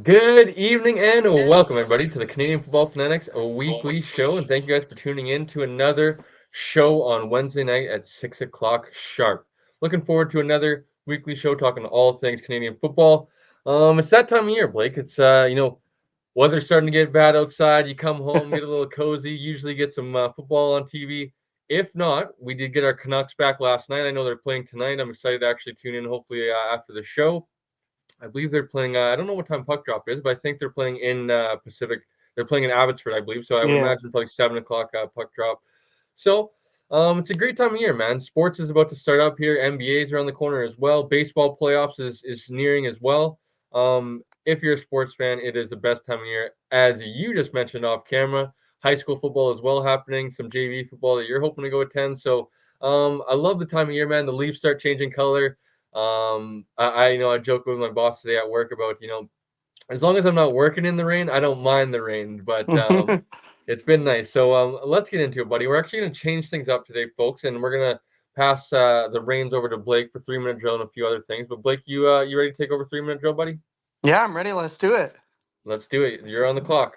Good evening and welcome everybody to the Canadian Football Fanatics, a weekly show, and thank you guys for tuning in to another show on Wednesday night at 6 o'clock sharp. Looking forward to another weekly show talking all things Canadian football. It's that time of year, Blake. It's weather's starting to get bad outside. You come home, get a little cozy, usually get some football on TV. If not, we did get our Canucks back last night. I know they're playing tonight. I'm excited to actually tune in hopefully after the show. I believe they're playing. I don't know what time puck drop is, but I think they're playing in Pacific. They're playing in Abbotsford, I believe. So I would Yeah. imagine probably 7 o'clock puck drop. So it's a great time of year, man. Sports is about to start up here. NBA is around the corner as well. Baseball playoffs is nearing as well. If you're a sports fan, it is the best time of year, as you just mentioned off camera. High school football as well happening. Some JV football that you're hoping to go attend. So I love the time of year, man. The leaves start changing color. I joke with my boss today at work about as long as I'm not working in the rain, I don't mind the rain. But it's been nice. So let's get into it, buddy. We're actually going to change things up today, folks, and we're gonna pass the reins over to Blake for 3 minute drill and a few other things. But Blake, you ready to take over 3 minute drill, buddy? Yeah, I'm ready. Let's do it. Let's do it. You're on the clock.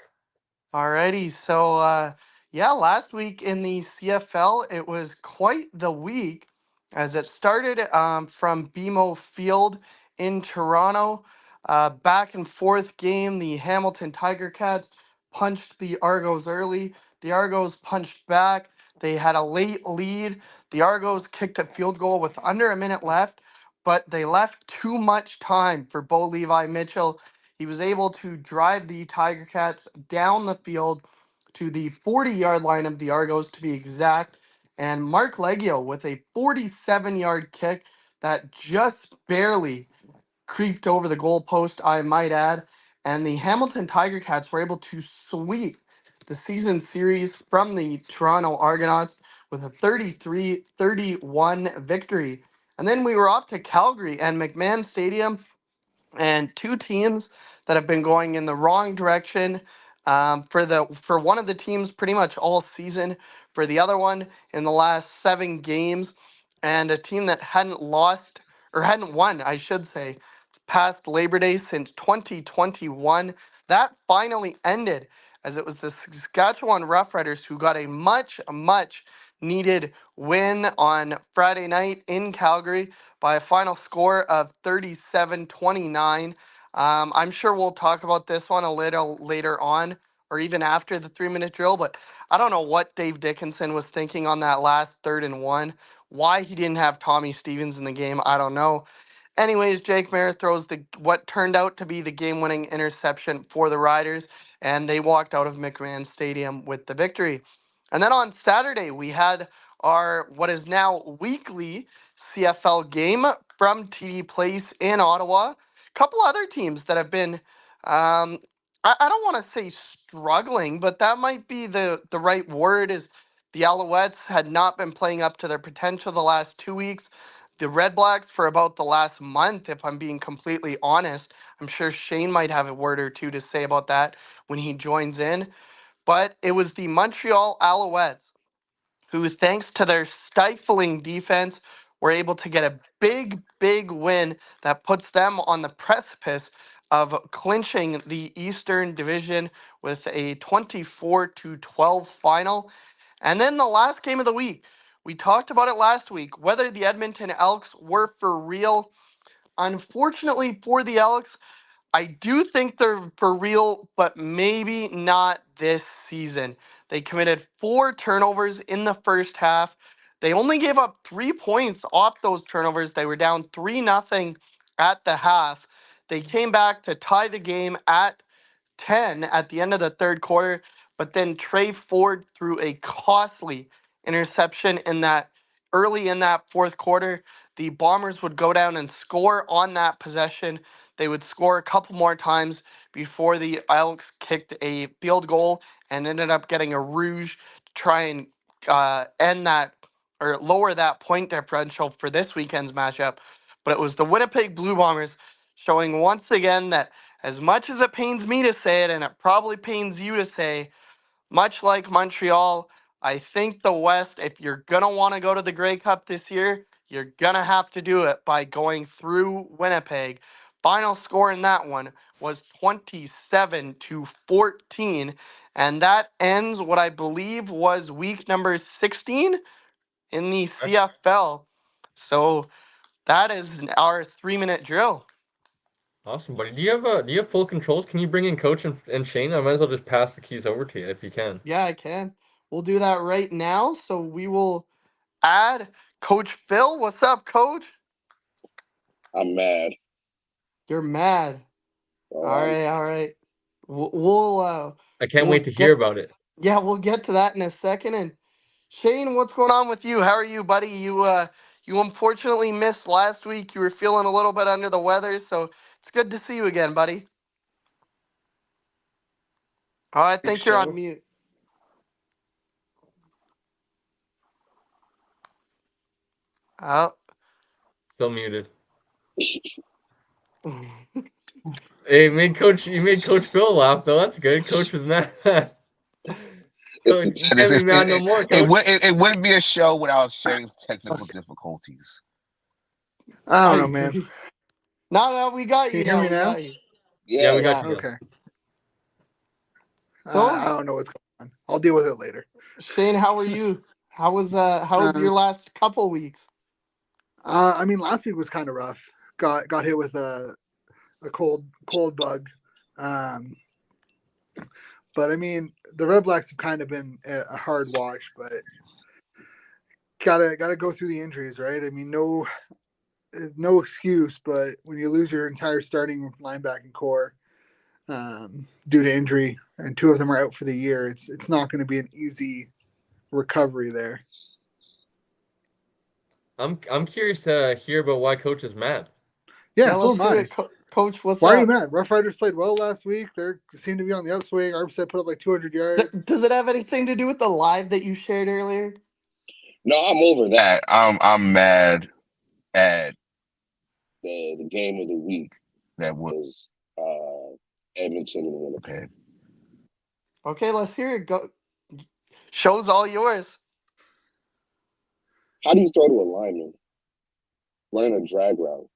Alrighty. Yeah, last week in the CFL, it was quite the week as it started from BMO Field in Toronto. Back and forth game. The Hamilton Tiger Cats punched the Argos early. The Argos punched back. They had a late lead. The Argos kicked a field goal with under a minute left, but they left too much time for Bo Levi Mitchell. He was able to drive the Tiger Cats down the field to the 40-yard line of the Argos, to be exact. And Mark Leggio with a 47-yard kick that just barely creeped over the goalpost, I might add. And the Hamilton Tiger Cats were able to sweep the season series from the Toronto Argonauts with a 33-31 victory. And then we were off to Calgary and McMahon Stadium, and two teams that have been going in the wrong direction, for one of the teams pretty much all season, for the other one in the last 7 games, and a team that hadn't lost, or hadn't won, I should say, past Labor Day since 2021. That finally ended, as it was the Saskatchewan Roughriders who got a much needed win on Friday night in Calgary by a final score of 37-29. I'm sure we'll talk about this one a little later on, or even after the 3 minute drill, but I don't know what Dave Dickinson was thinking on that last 3rd and 1. Why he didn't have Tommy Stevens in the game, I don't know. Anyways, Jake Mayer throws the what turned out to be the game-winning interception for the Riders, and they walked out of McMahon Stadium with the victory. And then on Saturday, we had our what is now weekly CFL game from TD Place in Ottawa. A couple other teams that have been, I don't want to say struggling, but that might be the right word. Is the Alouettes had not been playing up to their potential the last 2 weeks. The Red Blacks for about the last month, if I'm being completely honest. I'm sure Shane might have a word or two to say about that when he joins in. But it was the Montreal Alouettes who, thanks to their stifling defense, were able to get a big win that puts them on the precipice of clinching the Eastern Division with a 24-12 final. And then the last game of the week, we talked about it last week, whether the Edmonton Elks were for real. Unfortunately for the Elks, I do think they're for real, but maybe not this season. They committed 4 turnovers in the first half. They only gave up 3 points off those turnovers. They were down 3-0 at the half. They came back to tie the game at 10 at the end of the third quarter, but then Trey Ford threw a costly interception in that early in that fourth quarter. The Bombers would go down and score on that possession. They would score a couple more times before the Elks kicked a field goal and ended up getting a rouge to try and end that, or lower that point differential for this weekend's matchup. But it was the Winnipeg Blue Bombers showing once again that, as much as it pains me to say it, and it probably pains you to say, much like Montreal, I think the West, if you're going to want to go to the Grey Cup this year, you're going to have to do it by going through Winnipeg. Final score in that one was 27-14. And that ends what I believe was week number 16 in the Okay. CFL. So that is our 3-minute drill. Awesome, buddy. Do you have full controls? Can you bring in Coach and Shane? I might as well just pass the keys over to you if you can. Yeah, I can. We'll do that right now. So we will add Coach Phil. What's up, Coach? I'm mad. You're mad. Oh, All right, all right. We'll I can't we'll wait to hear get about it. yeah, we'll get to that in a second. And Shane, what's going on with you? How are you, buddy? You unfortunately missed last week. You were feeling a little bit under the weather, so it's good to see you again, buddy. Oh, I think you're on Show. mute. Oh. Still muted. Hey, you made Coach Phil laugh though. That's good. Coach was mad. it's Coach, the you it's, can't be it's, mad no more, Coach. it wouldn't be a show without Shane's technical difficulties. I I don't know, man. agree. No, we got Can you you hear now. me We now? got you. Yeah, we Yeah, got Yeah. you now. Okay. So, I don't know what's going on. I'll deal with it later. Shane, how are you? How was your last couple weeks? I mean, last week was kind of rough. Got hit with a cold bug. Um, but I mean, the Red Blacks have kind of been a hard watch, but gotta go through the injuries, right? I mean, no excuse, but when you lose your entire starting linebacking core due to injury, and two of them are out for the year, it's not going to be an easy recovery there. I'm curious to hear about why Coach is mad. Yeah, Yeah, so let's am do I. it, Coach. What's Why are you up? mad? Rough Riders played well last week. They seem to be on the upswing. Armstead put up like 200 yards. Does it have anything to do with the live that you shared earlier? no, I'm over that. I'm mad at the game of the week that was Edmonton and Winnipeg. Okay, let's hear it. Go. Show's all yours. How do you throw to a lineman running a drag route?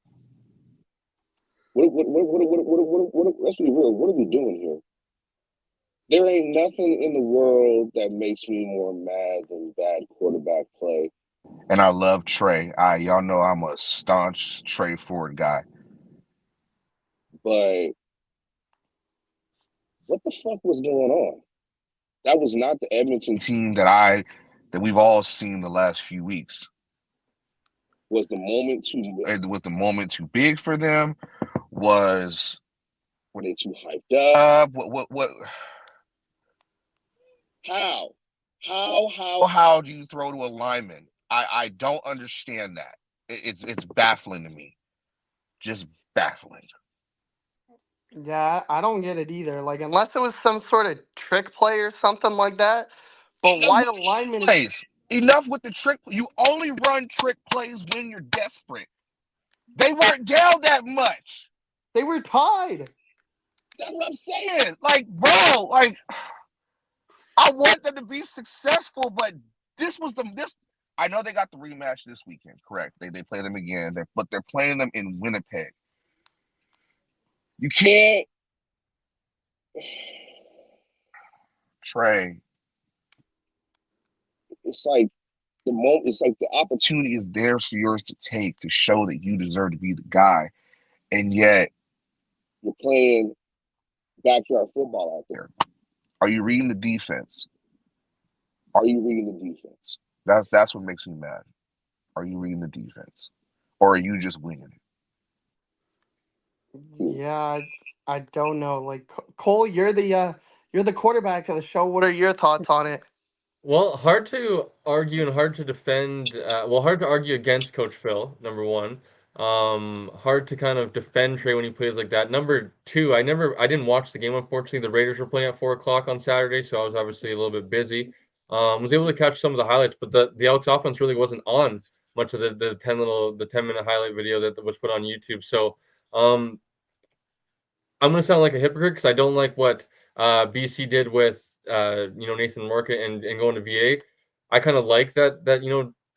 Let's be real. What are we doing here? There ain't nothing in the world that makes me more mad than bad quarterback play. And I love Trey. Y'all know I'm a staunch Trey Ford guy. But what the fuck was going on? That was not the Edmonton team that we've all seen the last few weeks. Was the moment too big for them? Were they too hyped up? What how do you throw to a lineman? I don't understand that. It's baffling to me. Just baffling. Yeah, I don't get it either. Like, unless it was some sort of trick play or something like that. But Enough why with the the trick lineman is plays. Enough with the trick. You only run trick plays when you're desperate. They weren't down that much. they were tied. That's what I'm saying. Like, bro, like I want them to be successful, but this. I know they got the rematch this weekend, correct? They play them again, but they're playing them in Winnipeg. You can't, Trey. It's like the moment. It's like the opportunity is there for yours to take to show that you deserve to be the guy, and yet you're playing backyard football out there. Are you reading the defense? Are you reading the defense? That's what makes me mad. Are you reading the defense, or are you just winging it? Yeah, I don't know. Like, Cole, you're the quarterback of the show. What are your thoughts on it? Well, hard to argue and hard to defend. Hard to argue against Coach Phil, number one. Hard to kind of defend Trey when he plays like that. Number two, I didn't watch the game, unfortunately. The Raiders were playing at 4 o'clock on Saturday, so I was obviously a little bit busy. Was able to catch some of the highlights, but the Elks offense really wasn't on much of the 10-minute highlight video that was put on YouTube. So, I'm gonna sound like a hypocrite because I don't like what BC did with Nathan Market and going to VA. I kind of like that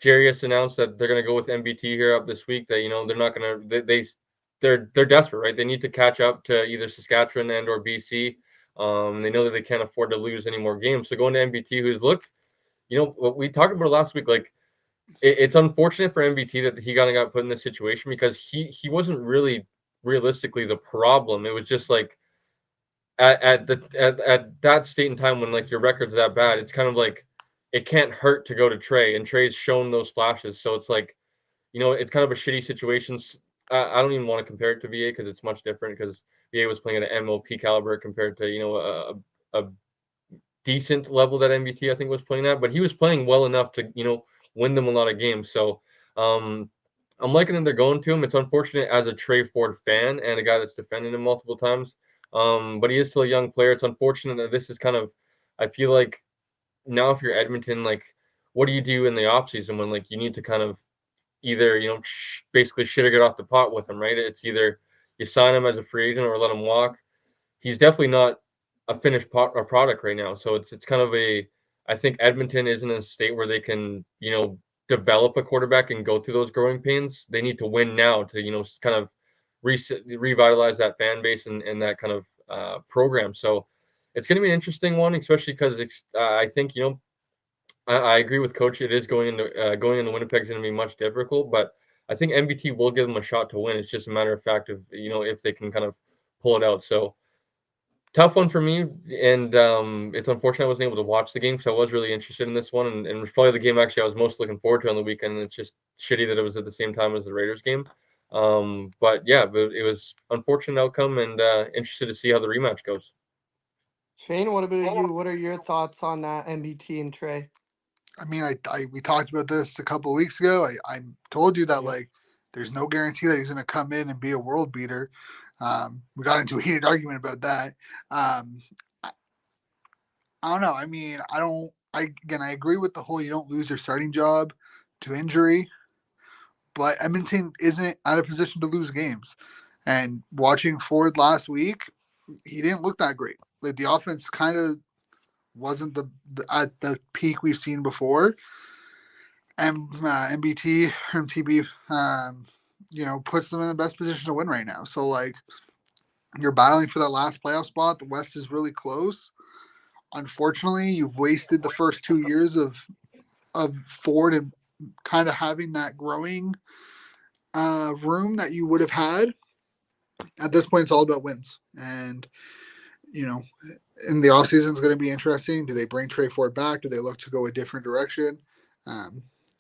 Jerry has announced that they're gonna go with MBT here up this week. That they're not gonna they they're desperate, right? They need to catch up to either Saskatchewan and or BC. They know that they can't afford to lose any more games. So going to MBT, who's looked, what we talked about last week, like it's unfortunate for MBT that he got put in this situation because he wasn't really realistically the problem. It was just like at that state and time when like your record's that bad, it's kind of like it can't hurt to go to Trey, and Trey's shown those flashes. So it's like, it's kind of a shitty situation. I don't even want to compare it to VA because it's much different because VA was playing at an MLP caliber compared to a decent level that MBT I think was playing at, but he was playing well enough to win them a lot of games. So um, I'm liking that they're going to him. It's unfortunate as a Trey Ford fan and a guy that's defended him multiple times, but he is still a young player. It's unfortunate that this is kind of, I feel like now if you're Edmonton, like what do you do in the offseason when like you need to kind of either basically shit or get off the pot with him, right? It's either you sign him as a free agent or let him walk. He's definitely not a finished product right now. So it's kind of I think Edmonton is in a state where they can develop a quarterback and go through those growing pains. They need to win now to kind of revitalize that fan base and that kind of program. So it's going to be an interesting one, especially because I think I agree with Coach. It is going into Winnipeg is going to be much difficult, but I think MBT will give them a shot to win. It's just a matter of fact of if they can kind of pull it out. So tough one for me, and it's unfortunate I wasn't able to watch the game because I was really interested in this one, and it was probably the game actually I was most looking forward to on the weekend. And it's just shitty that it was at the same time as the Raiders game. But yeah, but it was unfortunate outcome, and interested to see how the rematch goes. Shane, what about you? What are your thoughts on MBT and Trey? I mean, we talked about this a couple of weeks ago. I told you that like there's no guarantee that he's going to come in and be a world beater. We got into a heated argument about that. I don't know. I mean, I don't. I agree with the whole you don't lose your starting job to injury, but Edmonton isn't out of position to lose games. And watching Ford last week, he didn't look that great. Like the offense kind of wasn't at the peak we've seen before. MBT MTB, puts them in the best position to win right now. So like you're battling for that last playoff spot. The West is really close. Unfortunately, you've wasted the first 2 years of Ford and kind of having that growing room that you would have had. At this point, it's all about wins. And, in the offseason is going to be interesting. Do they bring Trey Ford back? Do they look to go a different direction?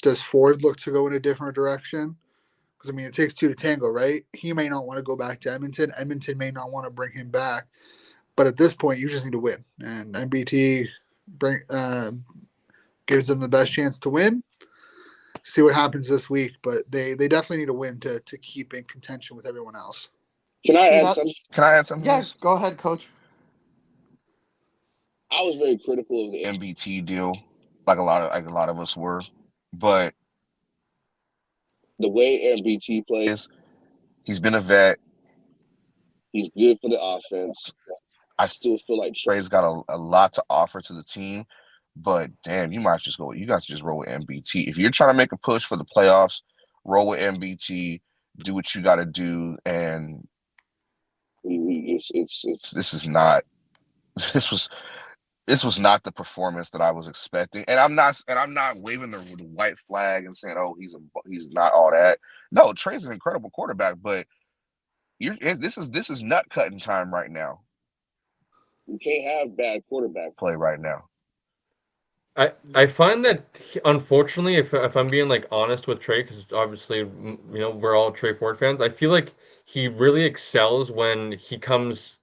Does Ford look to go in a different direction? Because, I mean, it takes two to tango, right? He may not want to go back to Edmonton. Edmonton may not want to bring him back. But at this point, you just need to win. And MBT gives them the best chance to win. See what happens this week. But they definitely need to win to keep in contention with everyone else. Can I add something? Yeah, go ahead, Coach. I was very critical of the MBT deal, like a lot of us were, but the way MBT plays, he's been a vet. He's good for the offense. I still feel like Trey's got a lot to offer to the team, but damn, you guys just roll with MBT. If you're trying to make a push for the playoffs, roll with MBT, do what you got to do, and this was not the performance that I was expecting. And I'm not waving the white flag and saying, oh, he's not all that. No, Trey's an incredible quarterback, but this is nut cutting time right now. You can't have bad quarterback play right now. I find that unfortunately, if I'm being like honest with Trey, because obviously we're all Trey Ford fans, I feel like he really excels when he comes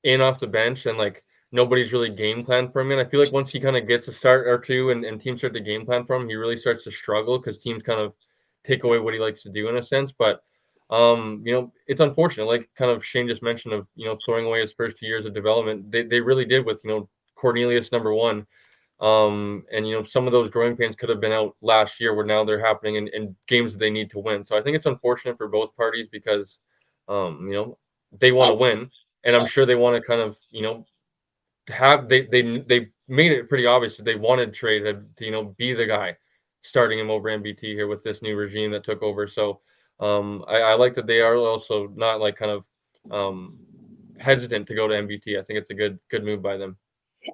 in off the bench and like nobody's really game plan for him. And I feel like once he kind of gets a start or two and teams start to game plan for him, he really starts to struggle because teams kind of take away what he likes to do in a sense. But it's unfortunate, like kind of Shane just mentioned of throwing away his first 2 years of development. They really did with Cornelius number one. And some of those growing pains could have been out last year where now they're happening in games that they need to win. So I think it's unfortunate for both parties because they want to win, and I'm sure they want to kind of have they made it pretty obvious that they wanted Trey to be the guy starting him over MBT here with this new regime that took over. So I like that they are also not like kind of hesitant to go to MBT. I think it's a good move by them.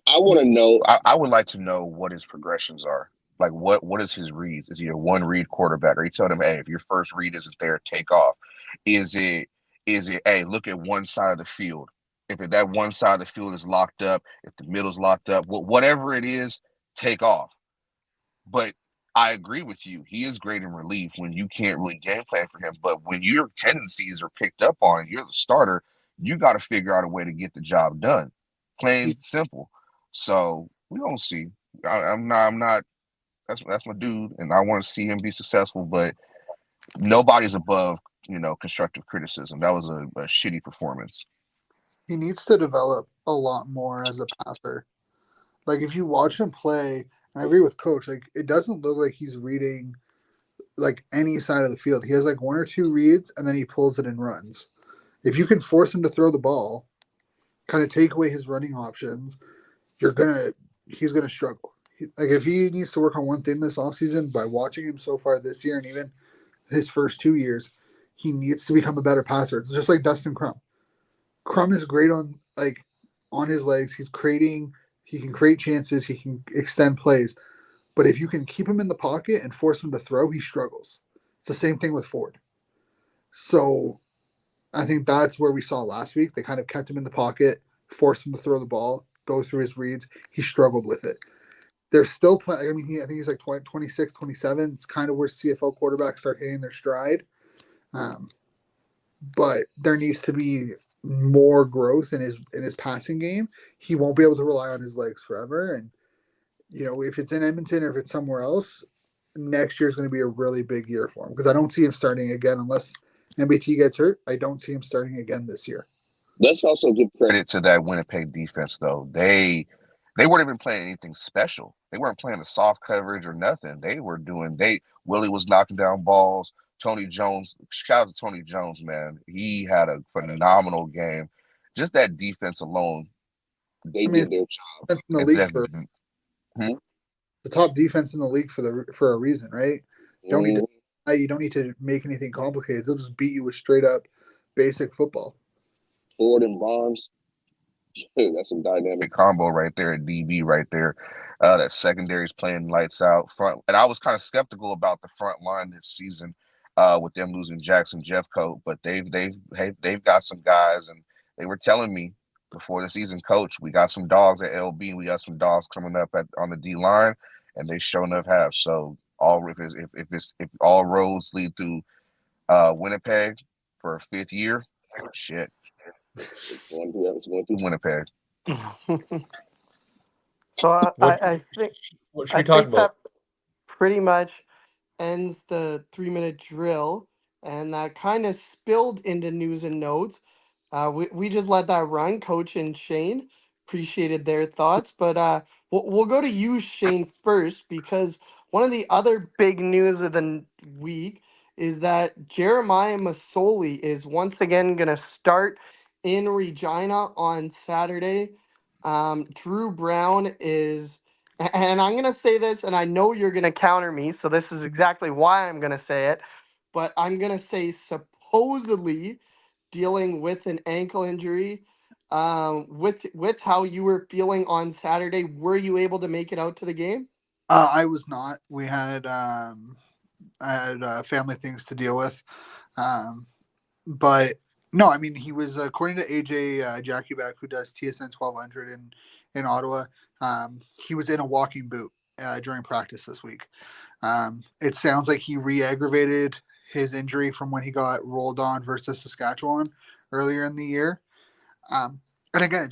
I want to know. I would like to know what his progressions are. Like, what is his reads? Is he a one read quarterback? Or you tell him, hey, if your first read isn't there, take off. Is it hey, look at one side of the field. If that one side of the field is locked up, if the middle's locked up, whatever it is, take off. But I agree with you. He is great in relief when you can't really game plan for him. But when your tendencies are picked up on, you're the starter. You got to figure out a way to get the job done. Plain simple. So we don't see. I'm not. I'm not. That's my dude, and I want to see him be successful. But nobody's above constructive criticism. That was a shitty performance. He needs to develop a lot more as a passer. Like if you watch him play, and I agree with Coach, like it doesn't look like he's reading like any side of the field. He has like one or two reads and then he pulls it and runs. If you can force him to throw the ball, kind of take away his running options, he's gonna struggle. Like if he needs to work on one thing this offseason, by watching him so far this year and even his first 2 years, he needs to become a better passer. It's just like Dustin Crum. Crum is great on his legs. He can create chances, he can extend plays. But if you can keep him in the pocket and force him to throw, he struggles. It's the same thing with Ford. So I think that's where we saw last week. They kind of kept him in the pocket, forced him to throw the ball, go through his reads. He struggled with it. They're still playing. I mean, I think he's like 20, 26, 27. It's kind of where CFL quarterbacks start hitting their stride. Um, but there needs to be more growth in his passing game. He won't be able to rely on his legs forever. And if it's in Edmonton or if it's somewhere else, next year is going to be a really big year for him because I don't see him starting again unless MBT gets hurt. I don't see him starting again this year. Let's also give credit to that Winnipeg defense, though. They weren't even playing anything special. They weren't playing a soft coverage or nothing. Willie was knocking down balls. Tony Jones, shout out to Tony Jones, man. He had a phenomenal game. Just that defense alone, they did their job. Defense in the league for the top defense in the league for a reason, right? You don't need to make anything complicated. They'll just beat you with straight up basic football. Ford and Bonds. That's some dynamic combo right there at DB right there. That secondary's playing lights out front. And I was kind of skeptical about the front line this season with them losing Jackson Jeffcoat, but they've got some guys, and they were telling me before the season, Coach, we got some dogs at LB, and we got some dogs coming up on the D line, and they sure enough have. So if all roads lead through Winnipeg for a fifth year, shit. It's going through Winnipeg. So I think What should we talk about? that pretty much ends the 3-minute drill, and that kind of spilled into news and notes. We just let that run. Coach and Shane appreciated their thoughts, but we'll go to you, Shane, first, because one of the other big news of the week is that Jeremiah Masoli is once again going to start in Regina on Saturday. Drew Brown is, and I'm going to say this, and I know you're going to counter me, so this is exactly why I'm going to say it, but I'm going to say supposedly dealing with an ankle injury. With how you were feeling on Saturday, were you able to make it out to the game? I was not. I had family things to deal with. But no, I mean, he was, according to AJ Jackieback, who does TSN 1200 in Ottawa, he was in a walking boot during practice this week. It sounds like he re-aggravated his injury from when he got rolled on versus Saskatchewan earlier in the year. And again,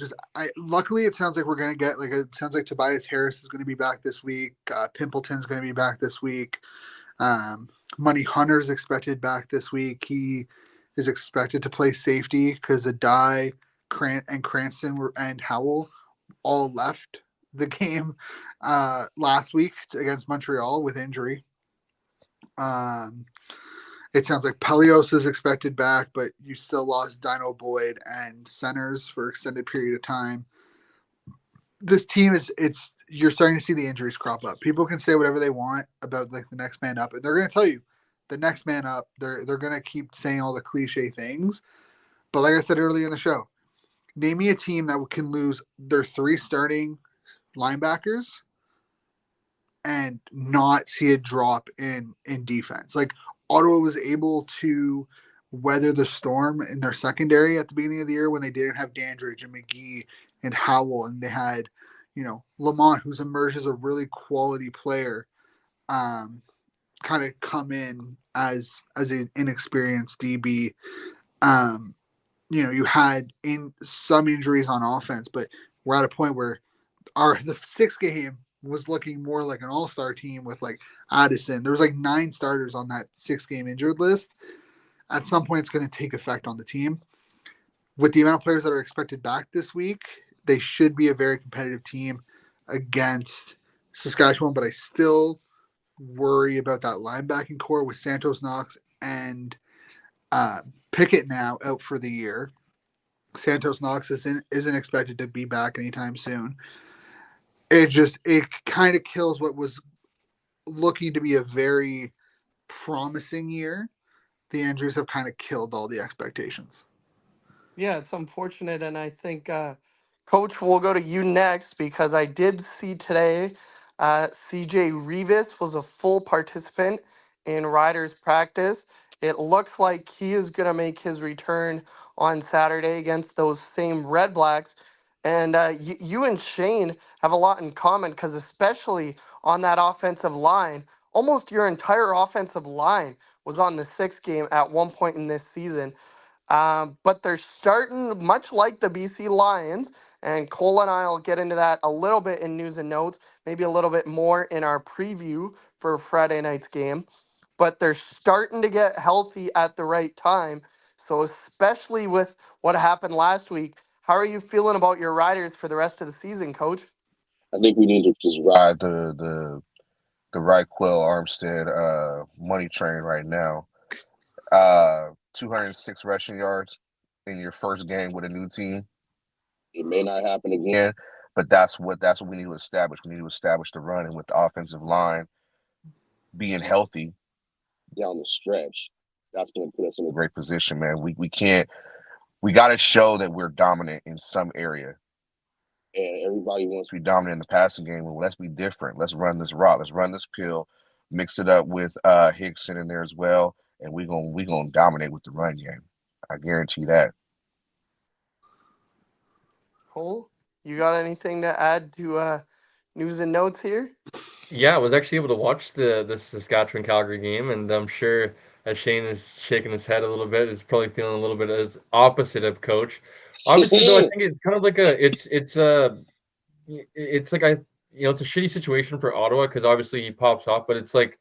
luckily it sounds like we're going to get, it sounds like Tobias Harris is going to be back this week. Pimpleton's going to be back this week. Money Hunter's expected back this week. He is expected to play safety because Adai, and Cranston and Howell all left the game last week against Montreal with injury. It sounds like Pelios is expected back, but you still lost Dino Boyd and centers for extended period of time. This team you're starting to see the injuries crop up. People can say whatever they want about the next man up, and they're going to tell you the next man up. They're gonna keep saying all the cliche things. But like I said earlier in the show, name me a team that can lose their 3 starting linebackers and not see a drop in defense. Like Ottawa was able to weather the storm in their secondary at the beginning of the year when they didn't have Dandridge and McGee and Howell, and they had, Lamont, who's emerged as a really quality player, kind of come in as an inexperienced DB. You had in some injuries on offense, but we're at a point where the 6th game was looking more like an all-star team with like Addison. There was like 9 starters on that 6-game injured list. At some point, it's going to take effect on the team. With the amount of players that are expected back this week, they should be a very competitive team against Saskatchewan, but I still worry about that linebacking core with Santos Knox and Pickett now out for the year. Santos Knox isn't expected to be back anytime soon. It kind of kills what was looking to be a very promising year. The injuries have kind of killed all the expectations. Yeah, it's unfortunate, and I think Coach will go to you next because I did see today CJ Revis was a full participant in Riders practice. It looks like he is going to make his return on Saturday against those same Red Blacks. And you and Shane have a lot in common because, especially on that offensive line, almost your entire offensive line was on the 6th game at one point in this season. But they're starting much like the BC Lions, and Cole and I will get into that a little bit in news and notes, maybe a little bit more in our preview for Friday night's game. But they're starting to get healthy at the right time. So, especially with what happened last week, how are you feeling about your Riders for the rest of the season, Coach? I think we need to just ride the right Quill Armstead money train right now. 206 rushing yards in your first game with a new team. It may not happen again, but that's what we need to establish. We need to establish the run, and with the offensive line being healthy down the stretch, that's going to put us in a great position, man. We got to show that we're dominant in some area. And everybody wants to be dominant in the passing game. Well, let's be different. Let's run this route. Let's run this pill. Mix it up with Hickson in there as well, and we gonna dominate with the run game. I guarantee that. Cole, you got anything to add to news and notes here? Yeah, I was actually able to watch the Saskatchewan Calgary game, and I'm sure as Shane is shaking his head a little bit, is probably feeling a little bit as opposite of Coach. Obviously, though, I think it's kind of like it's like it's a shitty situation for Ottawa because obviously he pops off, but it's like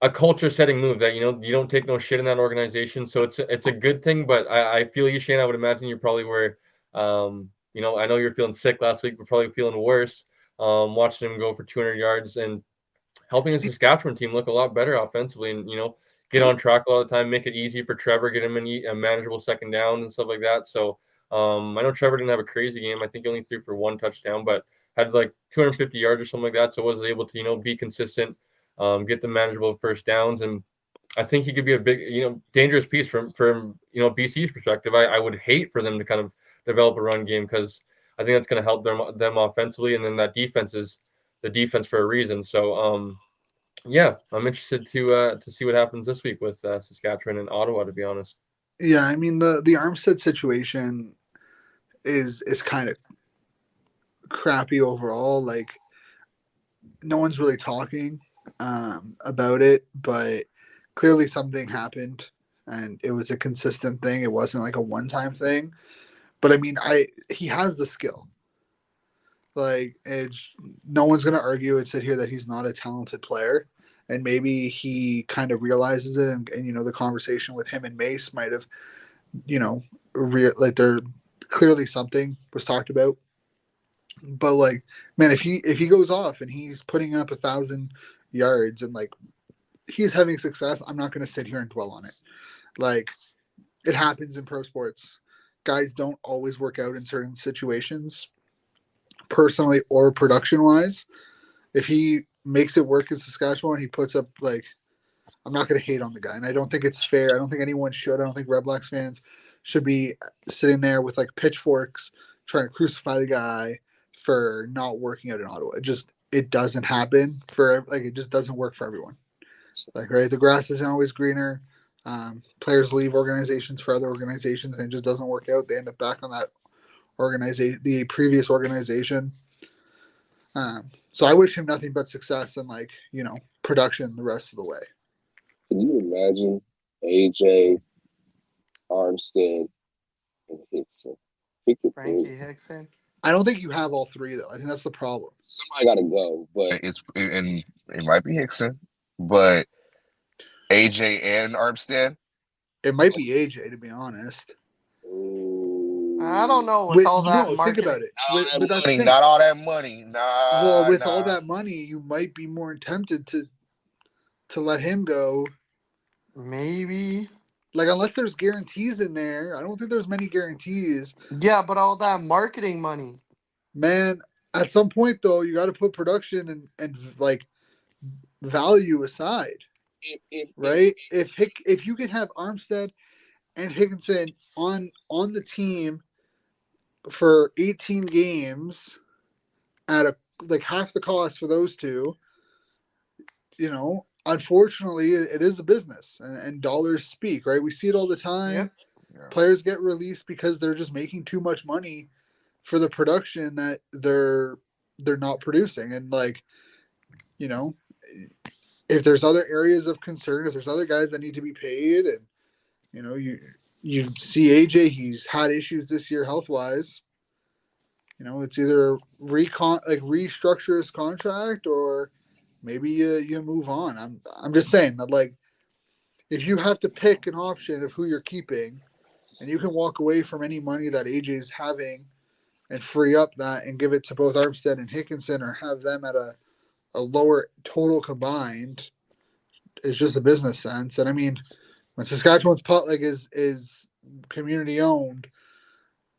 a culture setting move that you don't take no shit in that organization. So it's a good thing. But I feel you, Shane. I would imagine you probably were, I know you're feeling sick last week, but probably feeling worse. Watching him go for 200 yards and helping the Saskatchewan team look a lot better offensively, and get on track a lot of the time, make it easy for Trevor, get him a manageable second down and stuff like that. So I know Trevor didn't have a crazy game. I think he only threw for 1 touchdown, but had like 250 yards or something like that. So was able to be consistent, get the manageable first downs, and I think he could be a big dangerous piece from BC's perspective. I would hate for them to kind of develop a run game because I think that's going to help them offensively, and then that defense is the defense for a reason. So yeah, I'm interested to see what happens this week with Saskatchewan and Ottawa, to be honest. Yeah, I mean the Armstead situation is kind of crappy overall. Like no one's really talking about it, but clearly something happened, and it was a consistent thing. It wasn't like a one-time thing. But I mean, he has the skill. Like no one's gonna argue and sit here that he's not a talented player, and maybe he kind of realizes it, and the conversation with him and Mace might have like there clearly something was talked about. But like, man, if he goes off and he's putting up 1,000 yards and like he's having success, I'm not gonna sit here and dwell on it. Like it happens in pro sports. Guys don't always work out in certain situations, personally or production wise. If he makes it work in Saskatchewan, he puts up like I'm not going to hate on the guy, and I don't think it's fair. I don't think anyone should. I don't think Red Blacks fans should be sitting there with like pitchforks trying to crucify the guy for not working out in Ottawa. It doesn't happen for like it just doesn't work for everyone. Like right, the grass isn't always greener. Players leave organizations for other organizations, and it just doesn't work out. They end up back on that organization, the previous organization. So I wish him nothing but success and like production the rest of the way. Can you imagine AJ, Armstead, and Hickson? Frankie Hickson. I don't think you have all three though. I think that's the problem. Somebody got to go, but it might be Hickson, but AJ and Armstead. It might be AJ, to be honest. I don't know with all that marketing. Think about it. But that's money, not all that money. With all that money, you might be more tempted to let him go. Maybe. Like, unless there's guarantees in there. I don't think there's many guarantees. Yeah, but all that marketing money. Man, at some point, though, you got to put production and like, value aside. Right? If you can have Armstead and Higginson on the team for 18 games at like half the cost for those two, unfortunately it is a business and dollars speak, right? We see it all the time. Yep. Yeah. Players get released because they're just making too much money for the production that they're not producing. And like, if there's other areas of concern, if there's other guys that need to be paid, and you see AJ, he's had issues this year health wise. It's either restructure his contract or maybe you move on. I'm just saying that, like, if you have to pick an option of who you're keeping, and you can walk away from any money that AJ's having and free up that and give it to both Armstead and Hickinson, or have them at a lower total combined, it's just a business sense. And I mean, when Saskatchewan's pot like is community owned,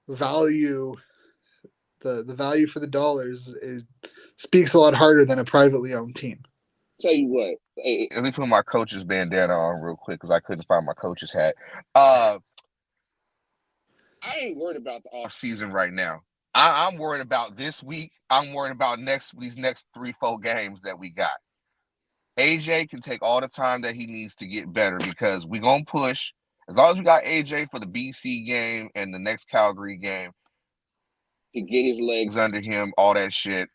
value the value for the dollars is speaks a lot harder than a privately owned team. Tell you what, hey, let me put my coach's bandana on real quick because I couldn't find my coach's hat. I ain't worried about the off season right now. I'm worried about this week. I'm worried about these next 3-4 games that we got. AJ can take all the time that he needs to get better, because we're gonna push. As long as we got AJ for the BC game and the next Calgary game, to get his legs under him, all that shit,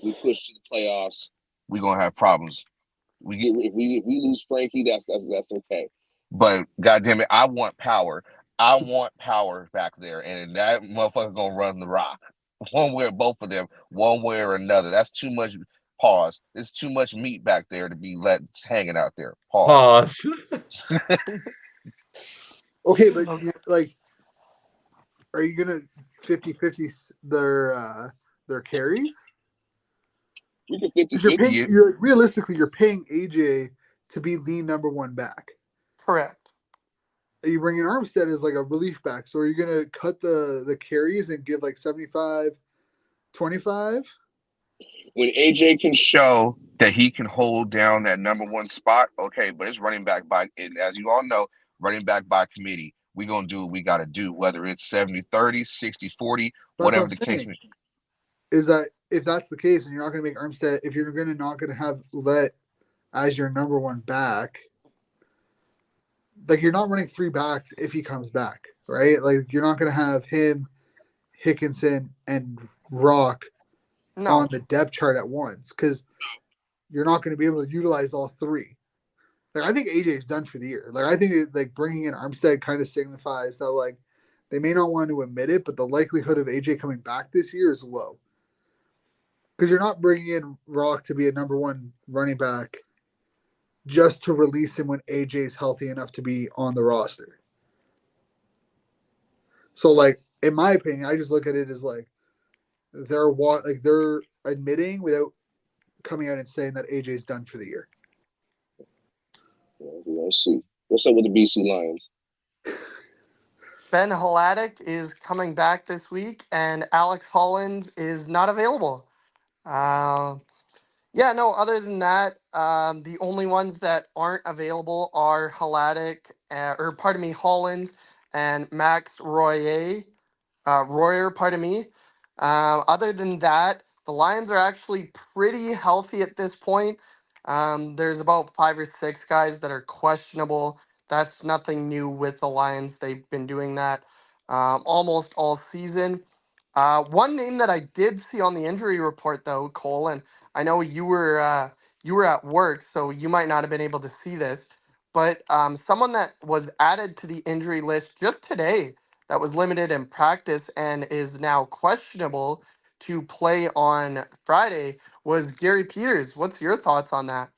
we push to the playoffs, we're gonna have problems. If we lose Frankie, that's okay. But goddamn it, I want power. I want power back there, and that motherfucker gonna run the rock. One way or both of them, one way or another. That's too much. Pause. There's too much meat back there to be let hanging out there. Pause. Okay, but like, are you gonna 50-50 their carries? We can 50-50 realistically, you're paying AJ to be the number one back. Correct. You bring in Armstead as like a relief back. So are you going to cut the carries and give like 75-25? When AJ can show that he can hold down that number one spot, okay, but it's running back by, and as you all know, running back by committee. We're going to do what we got to do, whether it's 70-30, 60-40, whatever the case may be. Is that if that's the case and you're not going to make Armstead, if you're not going to have Let as your number one back, like, you're not running three backs if he comes back, right? Like, you're not going to have him, Hickinson, and Rock on the depth chart at once, because you're not going to be able to utilize all three. Like, I think AJ's done for the year. Like, I think like bringing in Armstead kind of signifies that, like, they may not want to admit it, but the likelihood of AJ coming back this year is low. Because you're not bringing in Rock to be a number one running back just to release him when AJ's healthy enough to be on the roster. So, like, in my opinion, I just look at it as like they're admitting without coming out and saying that AJ's done for the year. Let's see. What's up with the BC Lions? Ben Hladek is coming back this week, and Alex Hollins is not available. Yeah, no, other than that, the only ones that aren't available are Holland and Max Royer, pardon me. Other than that, the Lions are actually pretty healthy at this point. There's about 5 or 6 guys that are questionable. That's nothing new with the Lions. They've been doing that almost all season. One name that I did see on the injury report, though, Cole, and I know you were at work, so you might not have been able to see this, but someone that was added to the injury list just today that was limited in practice and is now questionable to play on Friday was Gary Peters. What's your thoughts on that?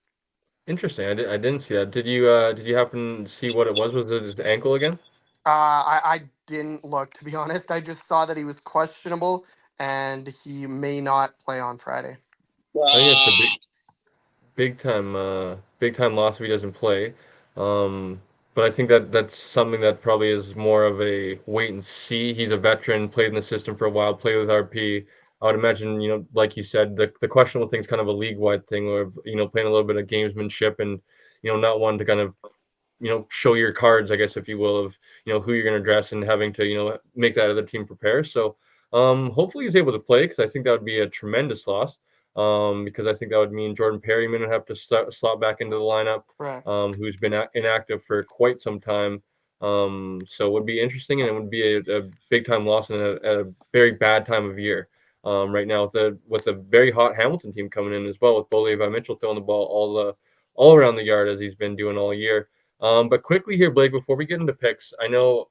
Interesting. I didn't see that. Did you happen to see what it was? Was it his ankle again? I didn't look, to be honest. I just saw that he was questionable and he may not play on Friday. I think it's a Ah, big time loss if he doesn't play. But I think that that's something that probably is more of a wait and see. He's a veteran, played in the system for a while, played with RP. I would imagine, like you said, the questionable thing is kind of a league wide thing, where playing a little bit of gamesmanship and not wanting to kind of show your cards, I guess, if you will, of who you're going to dress and having to make that other team prepare. So hopefully he's able to play, because I think that would be a tremendous loss. Because I think that would mean Jordan Perry may not have to slot back into the lineup, Correct. who's been inactive for quite some time. So it would be interesting, and it would be a big time loss and at a very bad time of year. Right now with a very hot Hamilton team coming in as well, with Bo Levi Mitchell throwing the ball all around the yard as he's been doing all year. But quickly here, Blake, before we get into picks, I know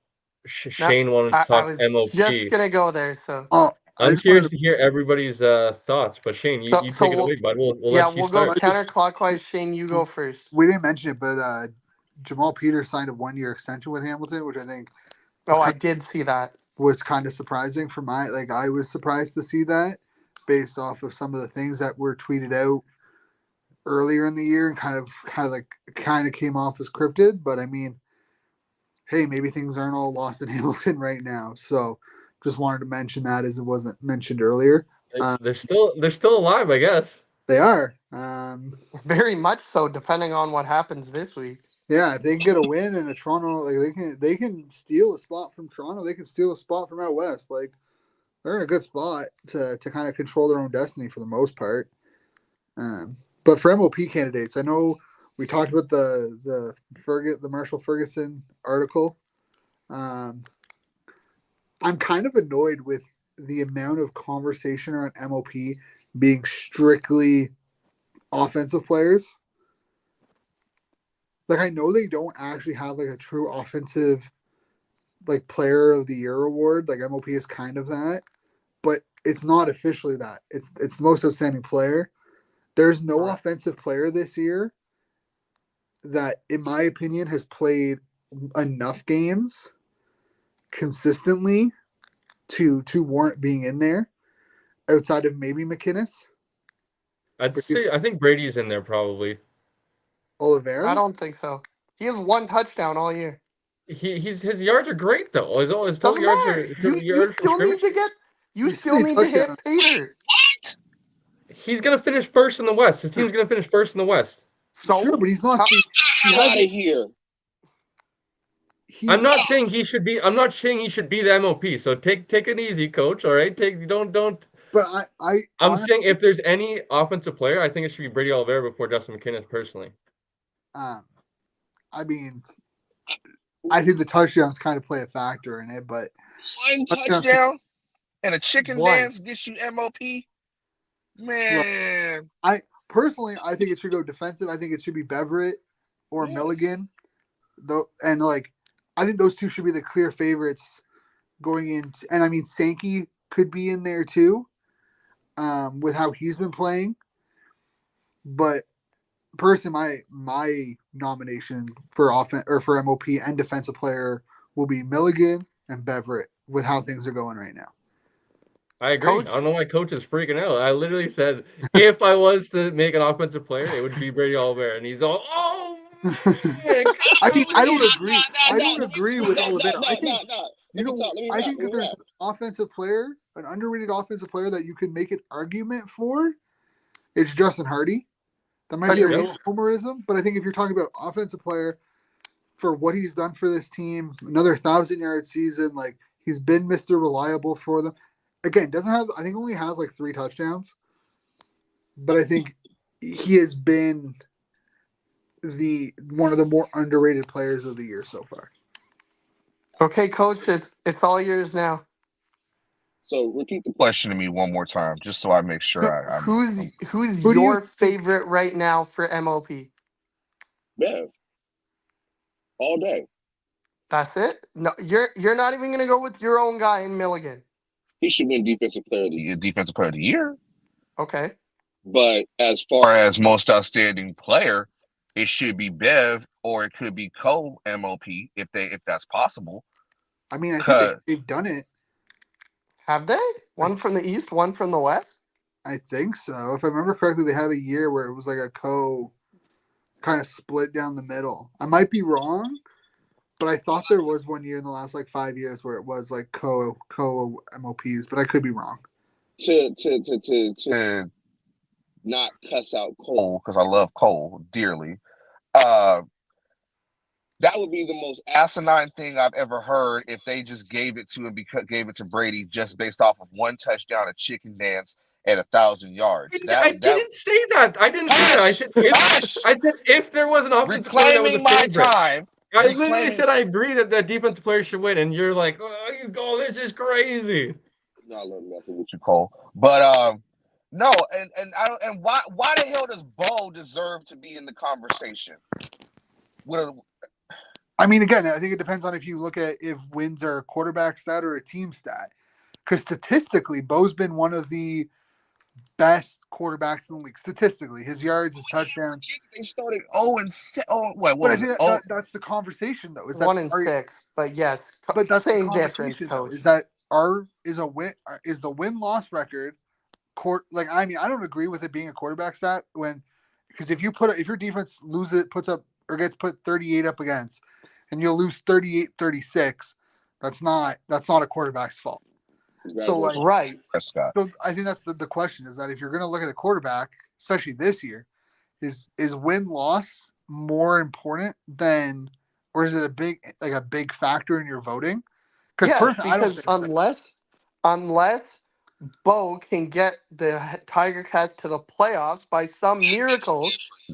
Now, Shane wanted to I talk was just MOP. gonna go there. So, Oh, I I'm just wanted curious to. to hear everybody's thoughts, but Shane, so, you so take it we'll away, bud. We'll yeah, let you we'll go start. I just counterclockwise. Shane, you go first. we didn't mention it, but Jamal Peters signed a 1 year extension with Hamilton, which I think was Oh, I did see that. kind of surprising for my like. I was surprised to see that based off of some of the things that were tweeted out earlier in the year and kind of came off as cryptid. But I mean, hey, maybe things aren't all lost in Hamilton right now. So just wanted to mention that as it wasn't mentioned earlier. Um, They're still alive, I guess. they are. Very much so, depending on what happens this week. Yeah, if they can get a win in a Toronto, like they can steal a spot from Toronto. They can steal a spot from out west. Like they're in a good spot to kind of control their own destiny for the most part. But for MOP candidates, I know we talked about the Marshall Ferguson article. Um, I'm kind of annoyed with the amount of conversation around MOP being strictly offensive players. Like I know they don't actually have like a true offensive like player of the year award. Like MOP is kind of that, but it's not officially that. It's the most outstanding player. There's no Correct. offensive player this year that, in my opinion, has played enough games consistently to warrant being in there outside of maybe McInnes. I think Brady's in there probably. I Oliveira. don't think so. He has 1 touchdown all year. His yards are great though. His total Doesn't yards matter. for You yards from still need scrimmage. to get. You He's still still need to touchdown. hit Pater. He's gonna finish first in the West. His team's gonna finish first in the West. Sure, So but he's not. He out of hasn't. here. He I'm not saying he should be. I'm not saying he should be the MOP. So take it easy, coach. All right, don't. But I I'm saying if there's any offensive player, I think it should be Brady Oliveira before Justin McInnes personally. um, I mean, I think the touchdowns kind of play a factor in it, but One touchdown and a chicken one. dance gets you MOP. Man. I personally, I think it should go defensive. I think it should be Beverett or Yes. Milligan, though, and like I think those two should be the clear favorites going in. And I mean, Sankey could be in there too, with how he's been playing. But personally, my nomination for offense or for MOP and defensive player will be Milligan and Beverett with how things are going right now. I agree. Coach, I don't know why coach is freaking out. I literally said if I was to make an offensive player, it would be Brady Oliveira, and he's all, "Oh man, I mean, I don't Nah, agree. I don't agree with Oliveira. I think Let me talk. Let me I rap. think if there's an offensive player, an underrated offensive player that you could make an argument for, it's Justin Hardy. That might be a Agreed. little homerism, but I think if you're talking about offensive player for what he's done for this team, another 1,000-yard season, like he's been Mr. Reliable for them. Again, doesn't have, I think only has like 3 touchdowns, but I think he has been one of the more underrated players of the year so far. Okay, Coach, it's all yours now. So repeat the question to me one more time, just so I make sure I'm Who's Who do you your think- favorite right now for MOP? Bev all day. That's it. No, you're not even gonna go with your own guy in Milligan. He should win defensive player of the year. Okay. But as far as most outstanding player, it should be Bev or it could be Cole MOP if that's possible. I mean, I think they've done it. Have they? One from the East, one from the West? I think so. If I remember correctly, they had a year where it was like a kind of split down the middle. I might be wrong, but I thought there was one year in the last like 5 years where it was like co MOPs, but I could be wrong. To not cuss out Cole, because I love Cole dearly. That would be the most asinine thing I've ever heard if they just gave it to him gave it to Brady just based off of 1 touchdown, a chicken dance, and 1,000 yards. I didn't say that. I didn't say that. I said if there was an offensive player that was a my favorite. time. I literally said I agree that the defensive player should win, and you're like, oh, you go, this is crazy. No, I love messing with you, Cole. But no, and I don't. And why the hell does Bo deserve to be in the conversation? I mean, again, I think it depends on if you look at if wins are a quarterback stat or a team stat. Because statistically, Bo's been one of the best quarterbacks in the league. Statistically, his yards, his touchdowns. They started 0-6. But I think that's the conversation, though. Is that 1-6, but yes, but that's same the difference, conversation, Coach. though, is that is the win-loss record like, I mean, I don't agree with it being a quarterback stat because if your defense puts up or gets put 38 up against and you'll lose 38-36, that's not a quarterback's fault. So like, right. So I think that's the question, is that if you're going to look at a quarterback, especially this year, is win-loss more important than, or is it a big factor in your voting? Because unless Bo can get the Tiger Cats to the playoffs by some miracle,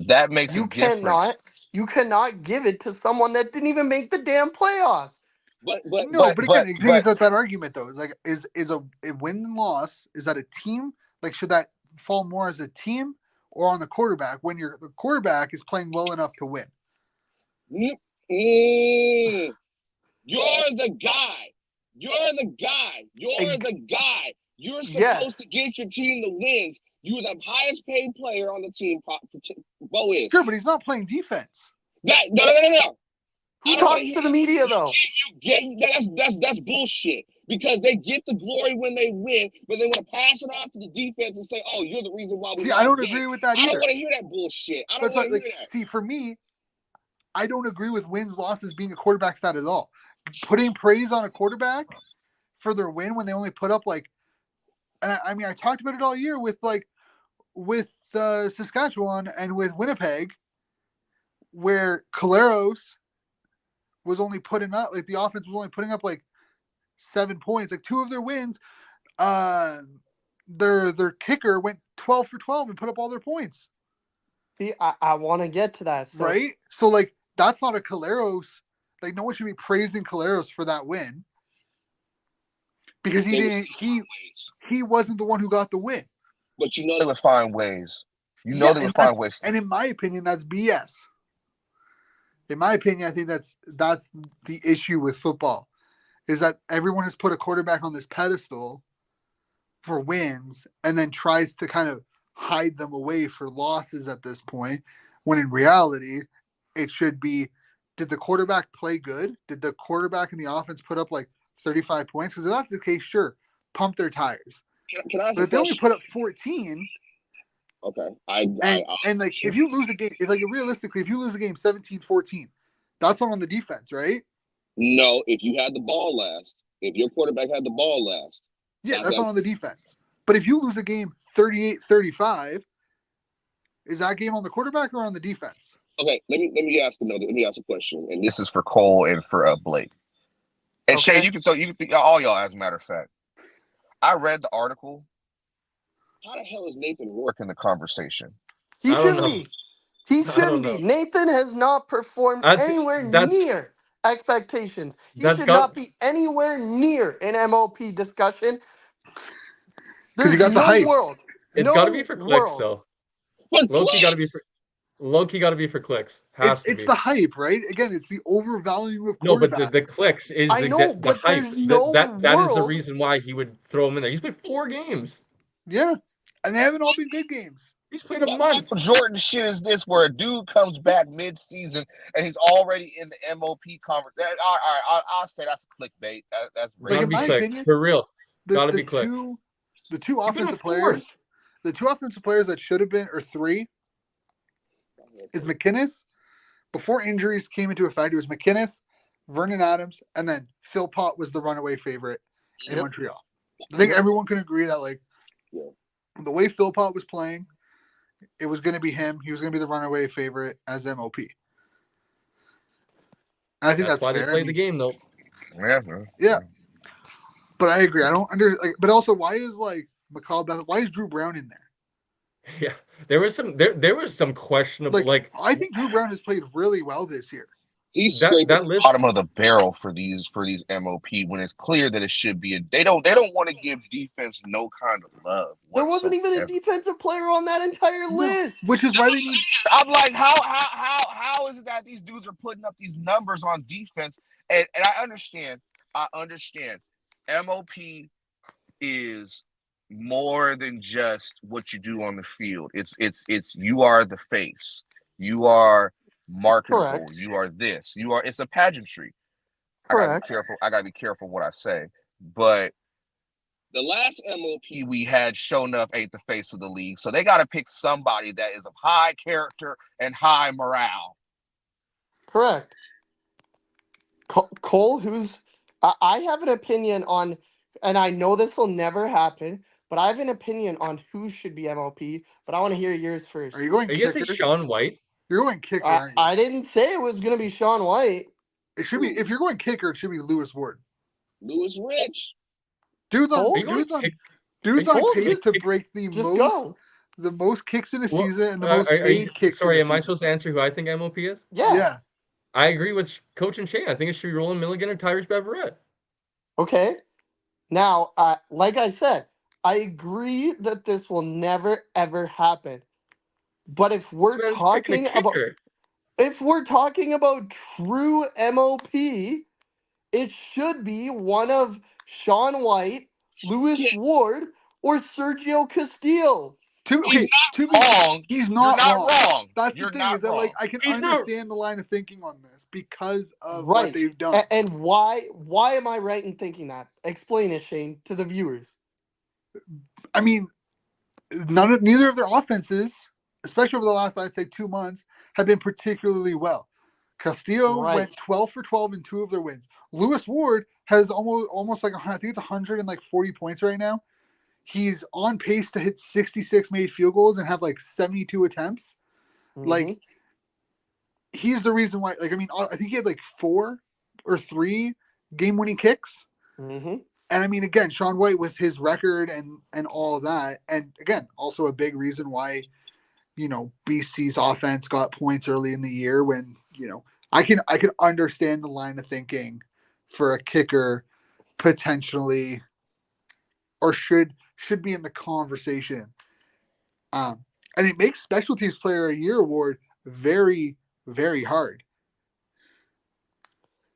that makes a difference. You cannot give it to someone that didn't even make the damn playoffs. But again, it's not that argument though. It's like is a win and loss, is that a team? Like, should that fall more as a team or on the quarterback when the quarterback is playing well enough to win? You're the guy. You're supposed to get your team the wins. You're the highest paid player on the team. Bo is. Sure, but he's not playing defense. No. Who talks to the media though? That's bullshit. Because they get the glory when they win, but they want to pass it off to the defense and say, "Oh, you're the reason why we." See, I don't agree with that either. I don't want to hear that bullshit. I don't want to hear that. See, for me, I don't agree with wins losses being a quarterback stat at all. Putting praise on a quarterback for their win when they only put up like, and I mean, I talked about it all year with Saskatchewan and with Winnipeg, where Caleros was only putting up, like, the offense was only putting up like 7 points. Like, 2 of their wins, their kicker went 12 for 12 and put up all their points. See, I want to get to that. So. Right? So, like, that's not a Caleros. Like, no one should be praising Caleros for that win. Because he wasn't the one who got the win. But they would find ways. They would find ways. And in my opinion, that's BS. In my opinion, I think that's the issue with football, is that everyone has put a quarterback on this pedestal for wins and then tries to kind of hide them away for losses at this point, when in reality, it should be, did the quarterback play good? Did the quarterback and the offense put up like 35 points? Because if that's the case, sure, pump their tires. Can I ask but if they only put up 14... Okay. And like, if you lose a game, realistically, if you lose a game 17-14, that's not on the defense, right? No, if you had the ball last, if your quarterback had the ball last. Yeah, that's not on the defense. But if you lose a game 38-35, Is that game on the quarterback or on the defense? Okay, let me ask a question, and this is for Cole and for Blake. And Shane, Okay. you can throw all y'all. As a matter of fact, I read the article. How the hell is Nathan Rourke in the conversation? He I don't shouldn't know. be. He I don't shouldn't be. know. Nathan has not performed anywhere That's near expectations. He that's should got not be anywhere near an MOP discussion. Because you There's got the no hype. world. it's got to be No for clicks world. though. But Low key got to be clicks. for low key got to be for clicks. Has to It's be. the hype, right? Again, it's the overvaluing of No, but quarterback. the clicks is I know, the but hype. there's no That is the world. reason why he would throw him in there. He's played 4 games. Yeah, and they haven't all been good games. He's played a What month. Michael Jordan shit is this where a dude comes back mid-season and he's already in the MOP conversation? All right, I'll say that's clickbait. That's Like Gotta in be my racist. clicks opinion, for real. the Gotta the be clicks. two He finished offensive fourth. players, that should have been, or three, is McInnes. Before injuries came into effect, it was McInnes, Vernon Adams, and then Phil Pott was the runaway favorite in Yep. Montreal. I think Yep. everyone can agree that like Yeah. the way Phil Pott was playing, it was going to be him. He was going to be the runaway favorite as MOP. And I think That's that's why they fair. play the game though. Yeah, but I agree. I don't but also, why is like McCall Beth? Why is Drew Brown in there? Yeah, there was some questionable Like, I think Drew Brown has played really well this year. He's scraping that the list. bottom of the barrel for these MOP when it's clear that it should be. They don't want to give defense no kind of love There whatsoever. wasn't even a defensive player on that entire list. Which is why they need. I'm like, how is it that these dudes are putting up these numbers on defense? And I understand. MOP is more than just what you do on the field. It's you are the face. You are marketable. Correct. You are this. You are. It's a pageantry. Correct. I gotta be careful what I say. But the last MOP we had show enough ain't the face of the league. So they gotta pick somebody that is of high character and high morale. Correct. Cole, I have an opinion on, and I know this will never happen, but I have an opinion on who should be MOP. But I want to hear yours first. Are you going Are you gonna say kicker? Sean White? You're going kicker, aren't you? I didn't say it was gonna be Sean White. It should be. If you're going kicker, it should be Lewis Ward. Lewis Rich. Dude's on. Cole? Are you going Dude's on Cole, pace to kick- break Just go. the most kicks in a Well, season and the most are you, made kicks. sorry, in a am I season. supposed to answer who I think MOP is? Yeah. Yeah. I agree with Coach and Shane. I think it should be Roland Milligan or Tyrese Beverette. Okay. Now, like I said, I agree that this will never ever happen. But if we're But I'm just picking a talking about true MOP, it should be one of Sean White, Lewis Ward, or Sergio Castillo. He's not wrong. That's You're the thing, not is that wrong. like I can He's not- understand the line of thinking on this because of Right. what they've done. And why am I right in thinking that? Explain it, Shane, to the viewers. I mean, neither of their offenses, especially over the last, I'd say, 2 months, have been particularly well. Castillo Right. went 12 for 12 in 2 of their wins. Lewis Ward has almost like, I think it's 140 points right now. He's on pace to hit 66 made field goals and have like 72 attempts. Mhm. Like, he's the reason why. Like, I mean, I think he had like 4 or 3 game-winning kicks. Mhm. And I mean, again, Sean White with his record and all that, and again, also a big reason why, BC's offense got points early in the year when, I can understand the line of thinking for a kicker potentially, or should be in the conversation. And it makes Special Teams Player of the Year award very, very hard.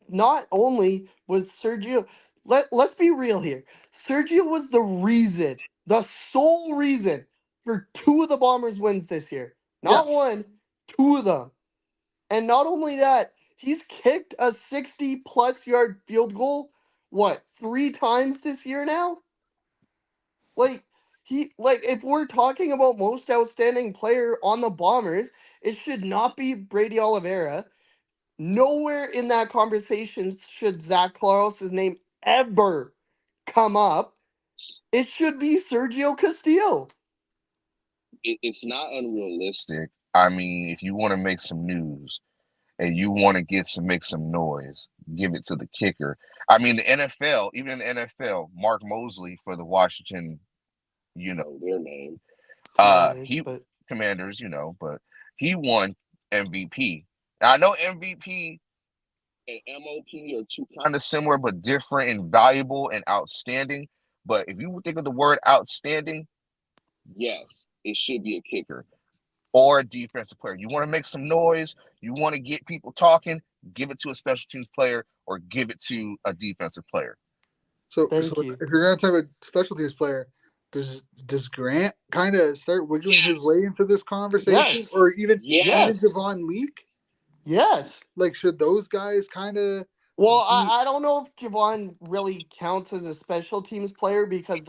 Not only was Sergio, let's be real here. Sergio was the sole reason for 2 of the Bombers' wins this year. Not Yes. 1, 2 of them. And not only that, he's kicked a 60-plus yard field goal, 3 times this year now? If we're talking about most outstanding player on the Bombers, it should not be Brady Oliveira. Nowhere in that conversation should Zach Claros' name ever come up. It should be Sergio Castillo. it's not unrealistic. I mean, if you want to make some news and you want to make some noise, give it to the kicker. I mean, the NFL, even in the NFL, Mark Mosley for the Washington, their name, Commanders, he but Commanders, but he won MVP. Now, I know MVP and MOP are two kind of similar but different and valuable and outstanding. But if you think of the word outstanding, yes, it should be a kicker or a defensive player. You want to make some noise, you want to get people talking, give it to a special teams player or give it to a defensive player. So thank you. if you're gonna talk about special teams player, does Grant kind of start wiggling his way into this conversation, Yes. or even Yes. Javon Leak? Yes. Like, should those guys kind of? Well, I don't know if Javon really counts as a special teams player because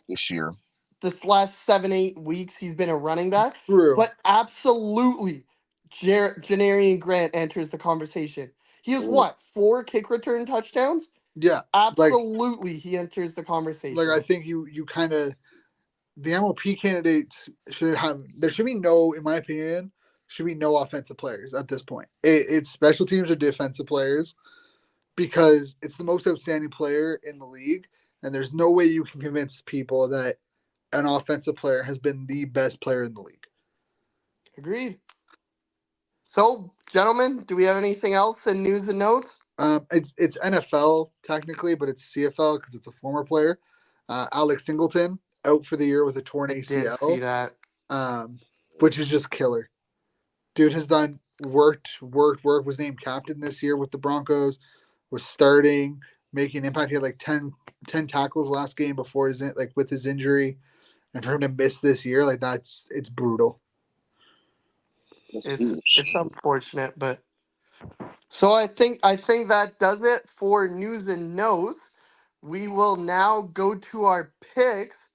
This year, this last 7-8 weeks he's been a running back, True. but absolutely, Janarian Grant enters the conversation. He has what 4 kick return touchdowns? Yeah, Absolutely, he enters the conversation. I think you kind of the MLP candidates should have. There should be no, in my opinion, should be no offensive players at this point. It's special teams or defensive players because it's the most outstanding player in the league, and there's no way you can convince people that an offensive player has been the best player in the league. Agreed. So, gentlemen, do we have anything else in news and notes? It's NFL technically, but it's CFL because it's a former player. Alex Singleton out for the year with a torn I did ACL, see that. which is just killer. Dude has done worked. Was named captain this year with the Broncos. Was starting, making impact. He had like 10 tackles last game before with his injury, and for him to miss this year, it's brutal. It's unfortunate, but so I think that does it for news and notes. We will now go to our picks.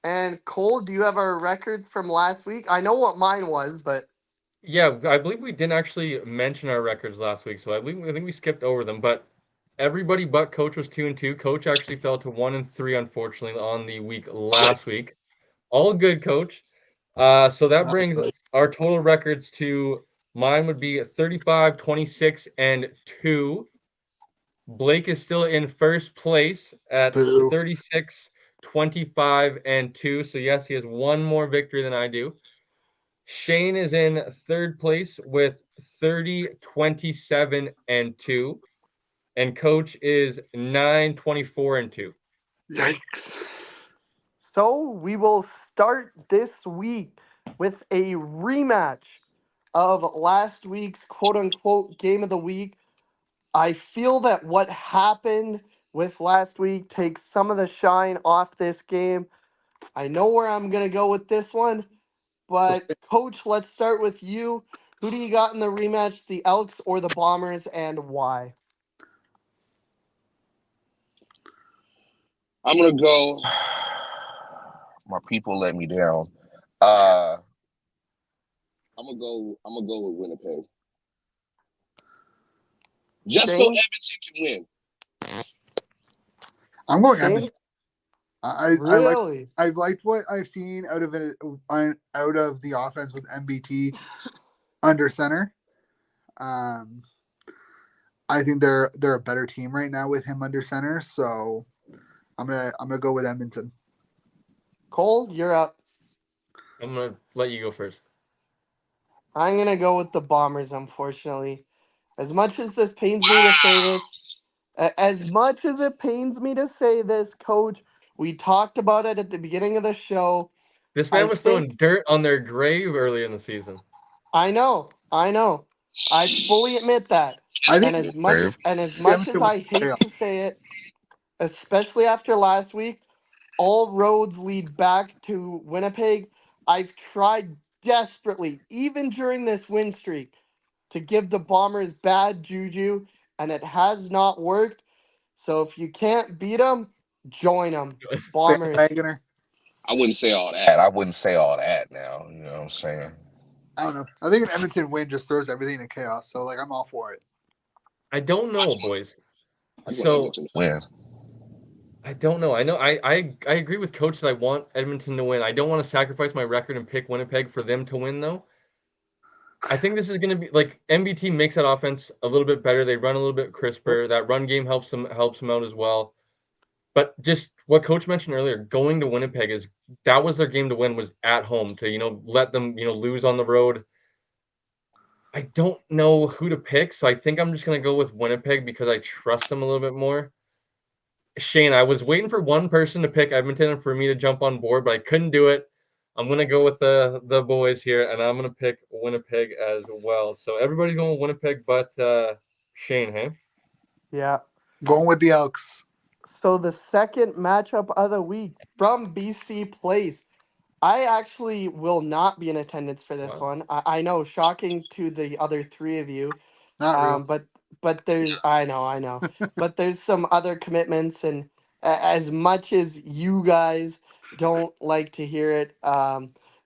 And Cole, do you have our records from last week? I know what mine was, but Yeah, I believe we didn't actually mention our records last week, so I think we skipped over them. But everybody but Coach was 2-2. Coach actually fell to 1-3, unfortunately, on the week last week. All good, Coach. So that brings our total records to mine would be 35, 26, and 2. Blake is still in first place at Boo. 36, 25, and 2. So yes, he has one more victory than I do. Shane is in third place with 30, 27, and 2. And Coach is 9, 24, and 2. Yikes. so we will start this week with a rematch of last week's quote unquote game of the week. I feel that what happened with last week takes some of the shine off this game. I know where I'm going to go with this one, but Coach, let's start with you. Who do you got in the rematch, the Elks or the Bombers, and why? I'm gonna go. My people let me down. I'm gonna go with Winnipeg. Just so Shane? Edmonton can win. I'm going Shane? Edmonton. Really? I've liked what I've seen out of it out of the offense with MBT under center. I think they're a better team right now with him under center, so I'm gonna go with Edmonton. Cole, you're up. I'm going to let you go first. I'm going to go with the Bombers, unfortunately. As much as this pains me to say this, as much as it pains me to say this, Coach, we talked about it at the beginning of the show. This I man was throwing think dirt on their grave early in the season. I know. I fully admit that. I think And as much Edmonton as will I hate fail. to say it, especially after last week, all roads lead back to Winnipeg. I've tried desperately, even during this win streak, to give the Bombers bad juju, and it has not worked. So if you can't beat them, join them. Bombers. Bandwagoner. I wouldn't say all that. I wouldn't say all that now. You know what I'm saying? I don't know. I think an Edmonton win just throws everything into chaos. So I'm all for it. I don't know, boys. I want So Edmonton to win. I don't know. I agree with Coach that I want Edmonton to win. I don't want to sacrifice my record and pick Winnipeg for them to win, though. I think this is going to be like MBT makes that offense a little bit better. They run a little bit crisper. That run game helps them out as well. But just what Coach mentioned earlier, going to Winnipeg is that was their game to win was at home to let them lose on the road. I don't know who to pick, so I think I'm just going to go with Winnipeg because I trust them a little bit more. Shane, I was waiting for one person to pick Edmonton and for me to jump on board, but I couldn't do it. I'm gonna go with the boys here, and I'm gonna pick Winnipeg as well. So everybody's going with Winnipeg, but Shane, hey? Yeah. Going with the Elks. So the second matchup of the week from BC Place. I actually will not be in attendance for this Wow. one. I know, shocking to the other three of you. Not real. But there's I know, but there's some other commitments, and as much as you guys don't like to hear it,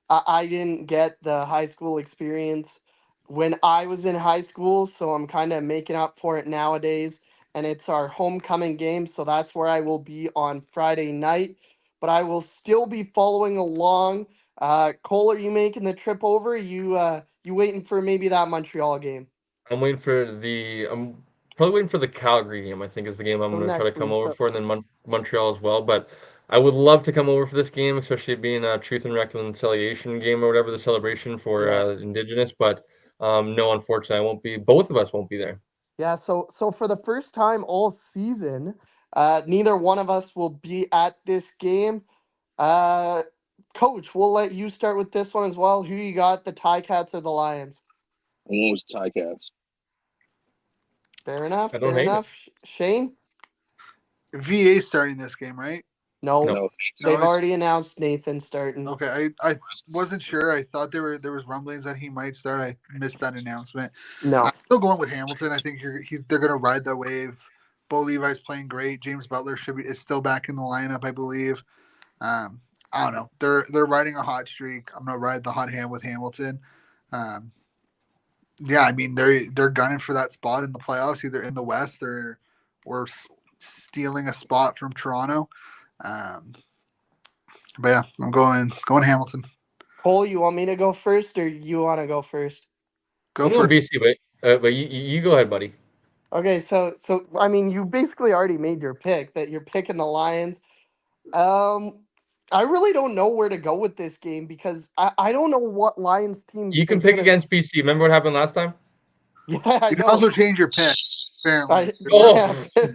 I didn't get the high school experience when I was in high school, so I'm kind of making up for it nowadays. And it's our homecoming game, so that's where I will be on Friday night. But I will still be following along. Cole, are you making the trip over? You waiting for maybe that Montreal game? I'm probably waiting for the Calgary game. I think is the game I'm So gonna try to next come week. over So for, and then Montreal as well. But I would love to come over for this game, especially it being a Truth and Reconciliation game or whatever the celebration for Yeah. Indigenous. But no, unfortunately, I won't be. Both of us won't be there. yeah, so for the first time all season, neither one of us will be at this game. Uh, Coach, we'll let you start with this one as well. Who you got, the Ticats or the Lions? I'm going with the Ticats. Fair enough. I don't Fair hate it. enough. Shane? VA starting this game, right? No, No, No, No, they've it's already announced Nathan starting. okay. I wasn't sure. I thought there was rumblings that he might start. I missed that announcement. I'm No. still going with Hamilton. I think they're gonna ride that wave. Bo Levi's playing great. James Butler is still back in the lineup, I believe. I don't know. They're riding a hot streak. I'm gonna ride the hot hand with Hamilton. Um, yeah, I mean they're gunning for that spot in the playoffs, either in the West or stealing a spot from Toronto. Um, but yeah, I'm going Hamilton. Cole, you want me to go first or you want to go first? Go I'm for going it. BC, but you go ahead, buddy. Okay, so I mean, you basically already made your pick that you're picking the Lions. Um, I really don't know where to go with this game because I don't know what Lions team You can is pick gonna. against BC. Remember what happened last time? Yeah, I You can know. also change your pick. Apparently, I it works. yeah. Oh,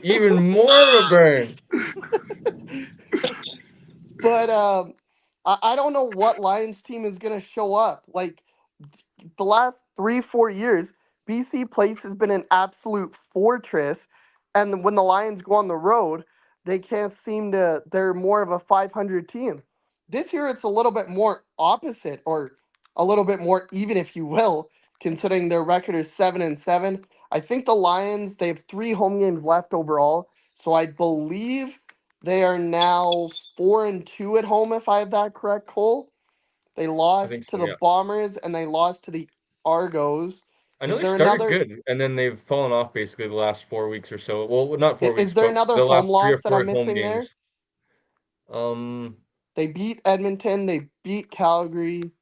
even more of a burn. But I don't know what Lions team is gonna show up. Like the last 3 4 years, BC Place has been an absolute fortress, and when the Lions go on the road, they can't seem to. They're more of a 500 team. This year, it's a little bit more opposite, or a little bit more even, if you will, considering their record is 7-7. I think the Lions they have 3 home games left overall, so I believe they are now 4-2 at home. If I have that correct, Cole. They I think lost to so. the Yeah. Bombers and they lost to the Argos. I know Is they there started another good, and then they've fallen off basically the last 4 weeks or so. Well, not 4 weeks, is there but another the home last three or loss that four I'm at home missing there? games. Um, They beat Edmonton, they beat Calgary,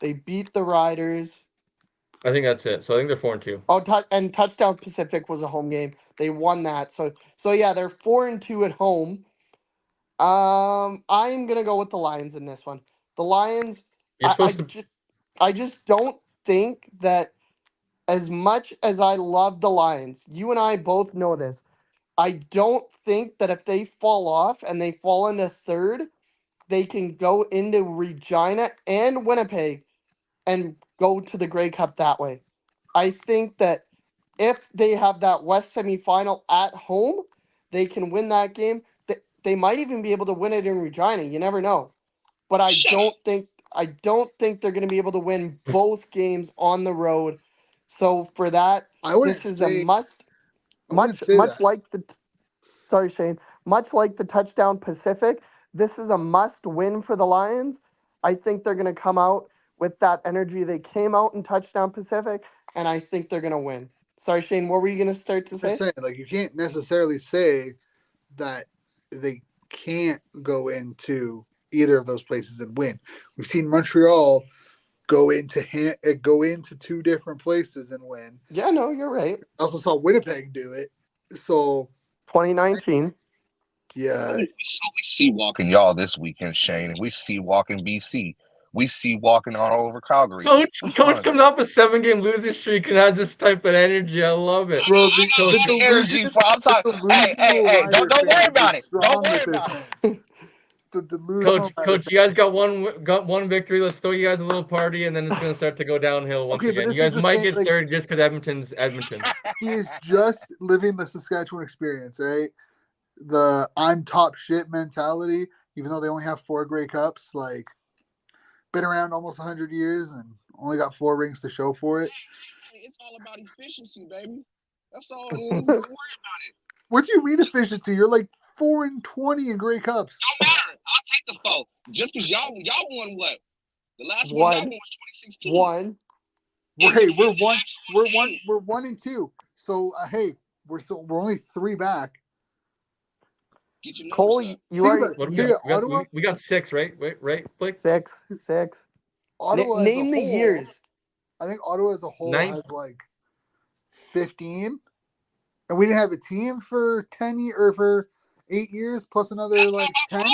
they beat the Riders. I think that's it. So I think they're 4-2. Oh, and Touchdown Pacific was a home game. They won that. So yeah, they're 4-2 at home. I'm gonna go with the Lions in this one. The Lions, You're I, I supposed to. just I just don't think that as much as I love the Lions, you and I both know this. I don't think that if they fall off and they fall into third, they can go into Regina and Winnipeg and go to the Grey Cup that way. I think that if they have that West semifinal at home, they can win that game. They might even be able to win it in Regina. You never know. But shut up. I don't think they're going to be able to win both games on the road. So for that, I this wouldn't is a say must. I wouldn't say Much that. like sorry Shane, much like the touchdown Pacific, this is a must win for the Lions. I think they're going to come out with that energy they came out in touchdown Pacific, and I think they're going to win. Sorry Shane, what were you going to start to I'm just say? saying, like you can't necessarily say that they can't go into either of those places and win. We've seen Montreal go into two different places and win. Yeah, no, you're right. I also saw Winnipeg do it. So 2019. yeah, We see walking y'all this weekend, Shane, and we see walking BC. We see walking all over Calgary. Coach comes off a 7-game losing streak and has this type of energy. I love it. bro, Coach, The energy for I'm talking. Hey, don't worry about it. Don't worry about it. The delusional Coach, you guys got one victory. Let's throw you guys a little party, and then it's gonna start to go downhill once Okay, but again. this You is guys the might thing, get like- third just because Edmonton's Edmonton. He is just living the Saskatchewan experience, right? The I'm top shit mentality, even though they only have 4 Grey Cups, like been around almost 100 years and only got 4 rings to show for it. It's all about efficiency, baby. That's all it is. Don't worry about it. What do you mean efficiency? You're like 4-20 in Grey Cups. Don't matter. I'll take the 4. Just because y'all won what? The last one y'all won was 2016. One. We're 1-2. So hey, we're only 3 back. Get your numbers Cole, up. you Think already about What do you, Ottawa? we got 6, right? Right, Blake? six. Ottawa as Name a the whole, years. I think Ottawa as a whole 9. has like 15, and we didn't have a team for 10 years or for 8 years plus another like 10.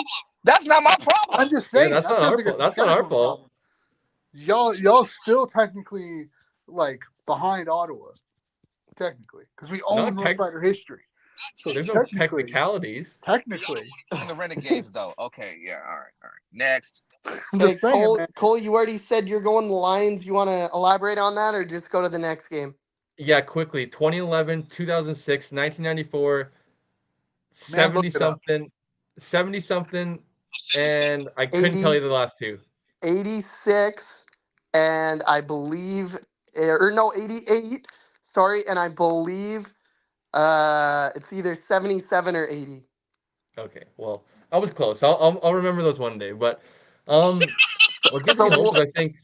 That's not my problem. I'm just saying that's that not sounds our like fault. a That's not our Saskatchewan fault. problem. Y'all still technically like behind Ottawa, technically, because we own North Rider history. So There's no technically, technicalities. In the Renegades, though. Okay, yeah, all right. Next. I'm just saying, Cole, man. Cole, you already said you're going the Lions. You want to elaborate on that, or just go to the next game? Yeah, quickly. 2011, 2006, 1994, Man, look it up. 70 something, and I couldn't tell 80. you the last two. 86, and I believe, or no, 88. Sorry, and I believe it's either 77 or 80. Okay, well, I was close. I'll remember those one day. But what gives me So hope is I think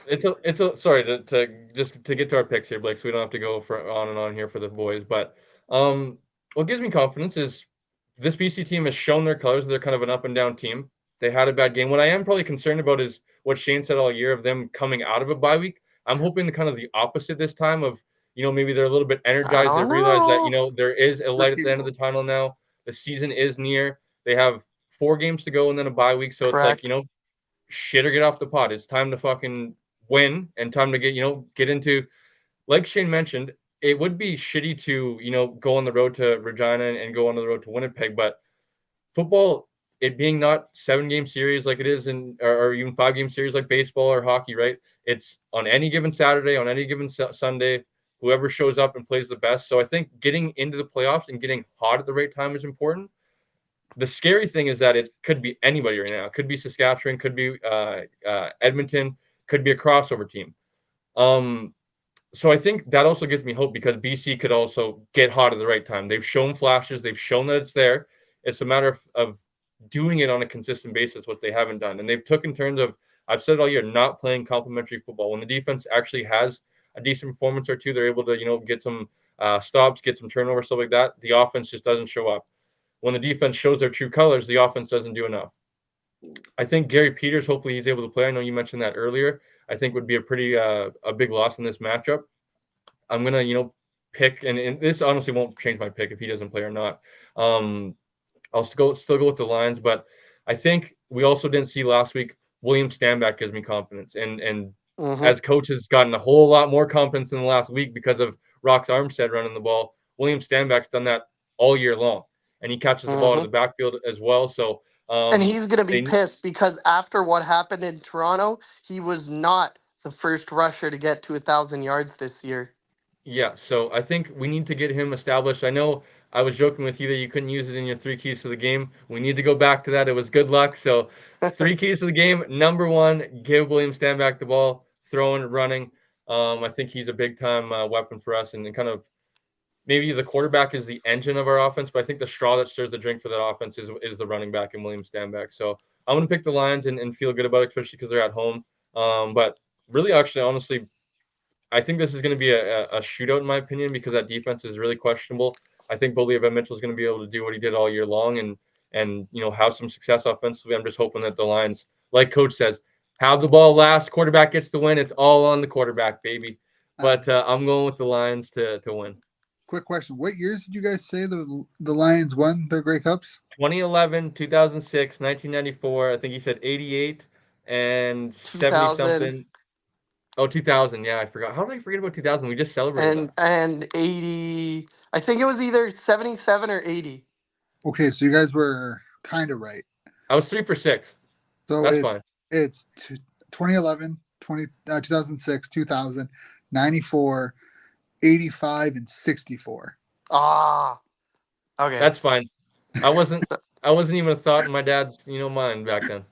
it's a sorry to just to get to our picks here, Blake, so we don't have to go for on and on here for the boys. But what gives me confidence is this BC team has shown their colors. They're kind of an up and down team. They had a bad game. What I am probably concerned about is what Shane said all year of them coming out of a bye week. I'm hoping the kind of the opposite this time of, maybe they're a little bit I energized. They don't realize that, know. there is a light at the end of the tunnel now. The season is near. They have 4 games to go and then a bye week. So it's like, Correct. shit or get off the pot. It's time to fucking win and time to get into, like Shane mentioned, it would be shitty to, go on the road to Regina and go on the road to Winnipeg, but football, it being not 7-game series like it is or even 5-game series like baseball or hockey, right? It's on any given Saturday, on any given Sunday, whoever shows up and plays the best. So I think getting into the playoffs and getting hot at the right time is important. The scary thing is that it could be anybody right now. It could be Saskatchewan, could be Edmonton, could be a crossover team. So I think that also gives me hope because BC could also get hot at the right time. They've shown flashes. They've shown that it's there. It's a matter of doing it on a consistent basis, what they haven't done. And they've took in terms of, I've said it all year, not playing complementary football. When the defense actually has a decent performance or two, they're able to, get some stops, get some turnovers, stuff like that. The offense just doesn't show up. When the defense shows their true colors, the offense doesn't do enough. I think Gary Peters, hopefully he's able to play. I know you mentioned that earlier. I think would be a pretty a big loss in this matchup. I'm gonna, pick, and this honestly won't change my pick if he doesn't play or not. I'll still go with the Lions, but I think we also didn't see last week. William Stanback gives me confidence, and as coach has gotten a whole lot more confidence in the last week because of Rox Armstead running the ball. William Stanback's done that all year long, and he catches the ball to the backfield as well. So and he's going to be pissed because after what happened in Toronto, he was not the first rusher to get to 1,000 yards this year. Yeah, so I think we need to get him established. I know I was joking with you that you couldn't use it in your 3 keys to the game. We need to go back to that. It was good luck. So 3 keys to the game. Number 1, give William Stanback the ball, throwing, running. I think he's a big time weapon for us, and kind of maybe the quarterback is the engine of our offense, but I think the straw that stirs the drink for that offense is the running back and William Stanback. So I'm going to pick the Lions and feel good about it, especially because they're at home. But really, actually, honestly, I think this is going to be a shootout in my opinion because that defense is really questionable. I think Bully Evan Mitchell is going to be able to do what he did all year long and have some success offensively. I'm just hoping that the Lions, like Coach says, have the ball last. Quarterback gets the win. It's all on the quarterback, baby. But I'm going with the Lions to win. Quick question: what years did you guys say the Lions won their Grey Cups? 2011, 2006, 1994. I think he said 88 and 70 2000 something. Oh, 2000. Yeah, I forgot. How did I forget about 2000? We just celebrated that. and 80. I think it was either 77 or 80. Okay, so you guys were kind of right. I was 3 for 6. So That's fine. it's 2011, 2006, 2000, 94, 85, and 64. Ah, okay. That's fine. I wasn't even a thought in my dad's mind back then.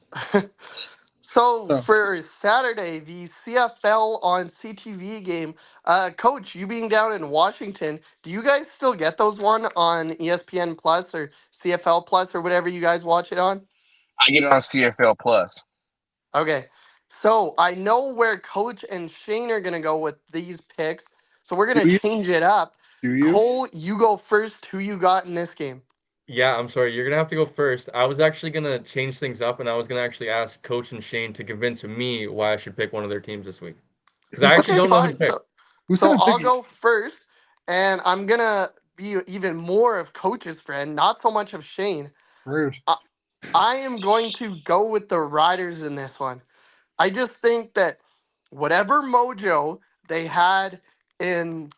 So So for Saturday, the CFL on CTV game, Coach, you being down in Washington, do you guys still get those one on ESPN Plus or CFL Plus or whatever you guys watch it on? I get it on CFL Plus. Okay. So I know where Coach and Shane are gonna go with these picks. So we're gonna do you? change it up. Do you? Cole, you go first. Who you got in this game? Yeah, I'm sorry. You're gonna have to go first. I was actually gonna change things up, and I was gonna actually ask Coach and Shane to convince me why I should pick one of their teams this week. Because I Who's actually Okay, don't know who to fine. pick. who said So I'm I'll picking? go first, and I'm gonna be even more of Coach's friend, not so much of Shane. Rude. I am going to go with the Riders in this one. I just think that whatever mojo they had in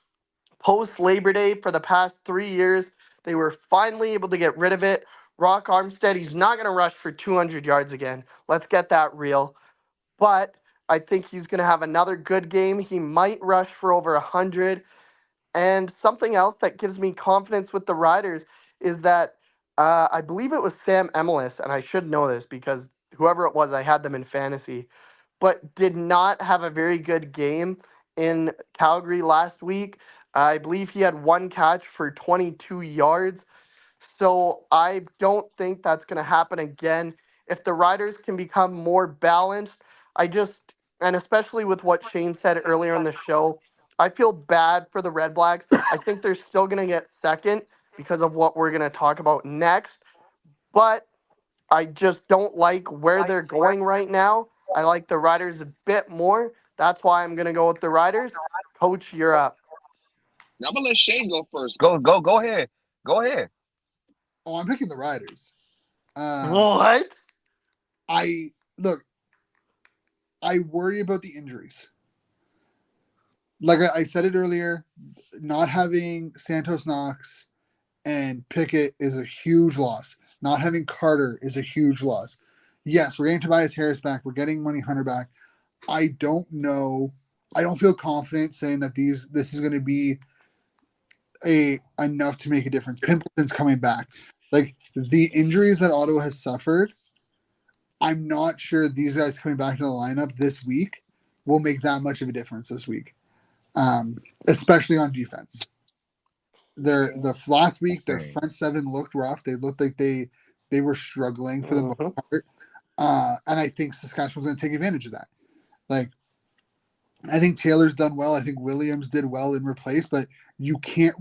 post Labor Day for the past 3 years, they were finally able to get rid of it. Rock Armstead, he's not going to rush for 200 yards again. Let's get that real. But I think he's going to have another good game. He might rush for over 100. And something else that gives me confidence with the Riders is that I believe it was Sam Emelis, and I should know this because whoever it was, I had them in fantasy, but did not have a very good game in Calgary last week. I believe he had one catch for 22 yards. So I don't think that's going to happen again. If the Riders can become more balanced, I just, and especially with what Shane said earlier in the show, I feel bad for the Red Blacks. I think they're still going to get second because of what we're going to talk about next. But I just don't like where they're going right now. I like the Riders a bit more. That's why I'm going to go with the Riders. Coach, you're up. Now I'm gonna let Shane go first. Go ahead. Go ahead. Oh, I'm picking the Riders. What? I look. I worry about the injuries. Like I said it earlier, not having Santos Knox and Pickett is a huge loss. Not having Carter is a huge loss. Yes, we're getting Tobias Harris back. We're getting Money Hunter back. I don't know. I don't feel confident saying that this is going to be enough to make a difference. Pimpleton's coming back. Like the injuries that Ottawa has suffered, I'm not sure these guys coming back to the lineup this week will make that much of a difference this week, especially on defense. The last week their front seven looked rough. They looked like they were struggling for the most part, and I think Saskatchewan's going to take advantage of that. Like I think Taylor's done well. I think Williams did well in replace, but you can't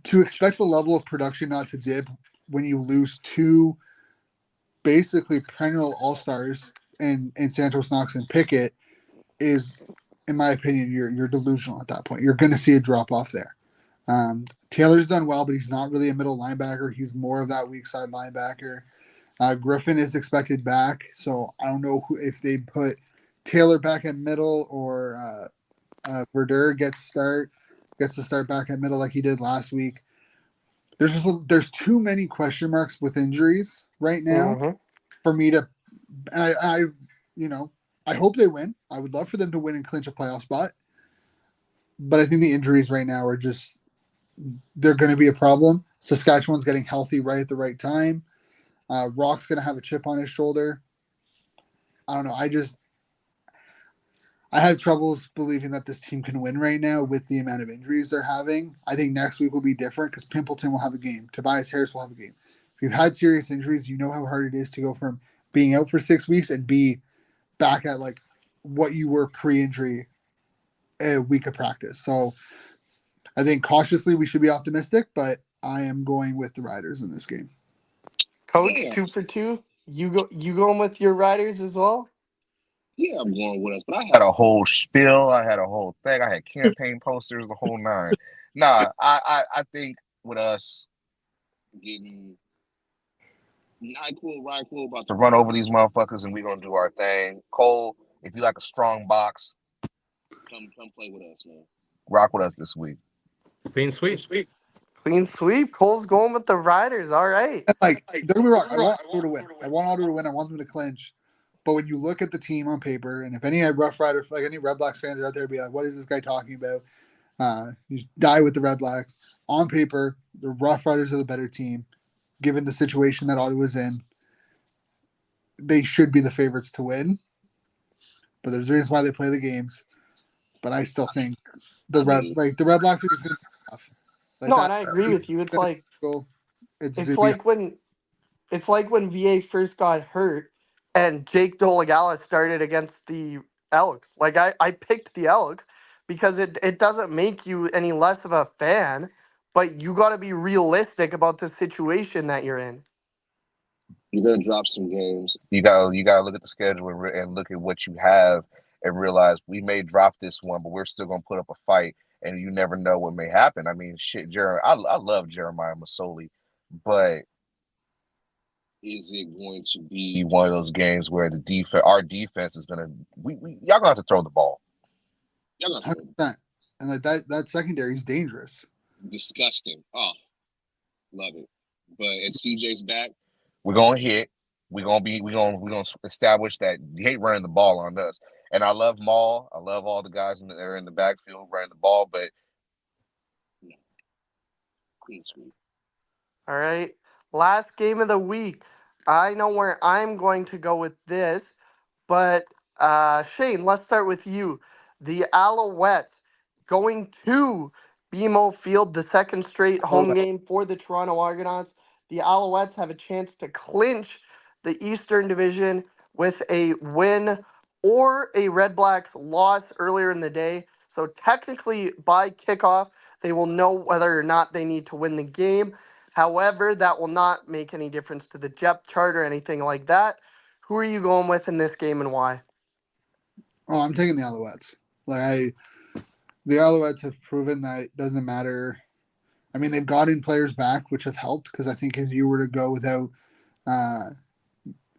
to expect the level of production not to dip when you lose two basically perennial all-stars in Santos Knox and Pickett is, in my opinion, you're delusional at that point. You're going to see a drop off there. Taylor's done well, but he's not really a middle linebacker. He's more of that weak side linebacker. Griffin is expected back, so I don't know if they put Taylor back at middle or Verder gets to start back at middle like he did last week. There's too many question marks with injuries right now for me to, and I hope they win. I would love for them to win and clinch a playoff spot, but I think the injuries right now are just they're going to be a problem. Saskatchewan's getting healthy right at the right time. Rock's going to have a chip on his shoulder. I don't know. I have troubles believing that this team can win right now with the amount of injuries they're having. I think next week will be different because Pimpleton will have a game. Tobias Harris will have a game. If you've had serious injuries, you know how hard it is to go from being out for 6 weeks and be back at like what you were pre-injury a week of practice. So I think cautiously we should be optimistic, but I am going with the Riders in this game. Coach, Yeah, 2 for 2. You going with your Riders as well? yeah, I'm going with us. But I had a whole spiel. I had a whole thing. I had campaign posters, the whole nine. Nah, I think with us getting not cool, right cool, about to run over these motherfuckers, and we gonna do our thing. Cole, if you like a strong box, come play with us, man. Rock with us this week. Clean sweep. Clean sweep. Cole's going with the Riders. All right. And like, don't get me wrong, I want Ottawa to win. I want Ottawa to win. I want them to clinch. But when you look at the team on paper, and if any Rough Rider, like any Red Blacks fans are out there, be like, "What is this guy talking about?" You die with the Red Blacks. On paper, the Rough Riders are the better team, given the situation that Ottawa's in. They should be the favorites to win, but there's reasons why they play the games. But I still think the Red Blacks are just going to be tough. Like No, that. and I agree with you. It's It's gonna be like when it's like when VA first got hurt and Jake Dolegala started against the Elks. Like I picked the Elks because it doesn't make you any less of a fan, but you got to be realistic about the situation that you're in. You're gonna drop some games. You gotta look at the schedule and look at what you have and realize we may drop this one, but we're still gonna put up a fight. And you never know what may happen. I mean, shit, I love Jeremiah Masoli, but is it going to be one of those games where our defense is gonna y'all gonna have to throw the ball. Y'all gonna 100%. And like that secondary is dangerous. disgusting. Oh, love it. But and CJ's back. We're gonna hit. We're gonna establish that you hate running the ball on us. And I love Maul. I love all the guys that are in the backfield running the ball, but no, clean sweep. All right. Last game of the week. I know where I'm going to go with this, but Shane, let's start with you. The Alouettes going to BMO Field, the second straight Oh, home game for the Toronto Argonauts. The Alouettes have a chance to clinch the Eastern Division with a win or a Red Blacks loss earlier in the day. So technically, by kickoff, they will know whether or not they need to win the game. However, that will not make any difference to the depth chart or anything like that. Who are you going with in this game and why? I'm taking the Alouettes. The Alouettes have proven that it doesn't matter. I mean, they've gotten players back, which have helped because I think if you were to go without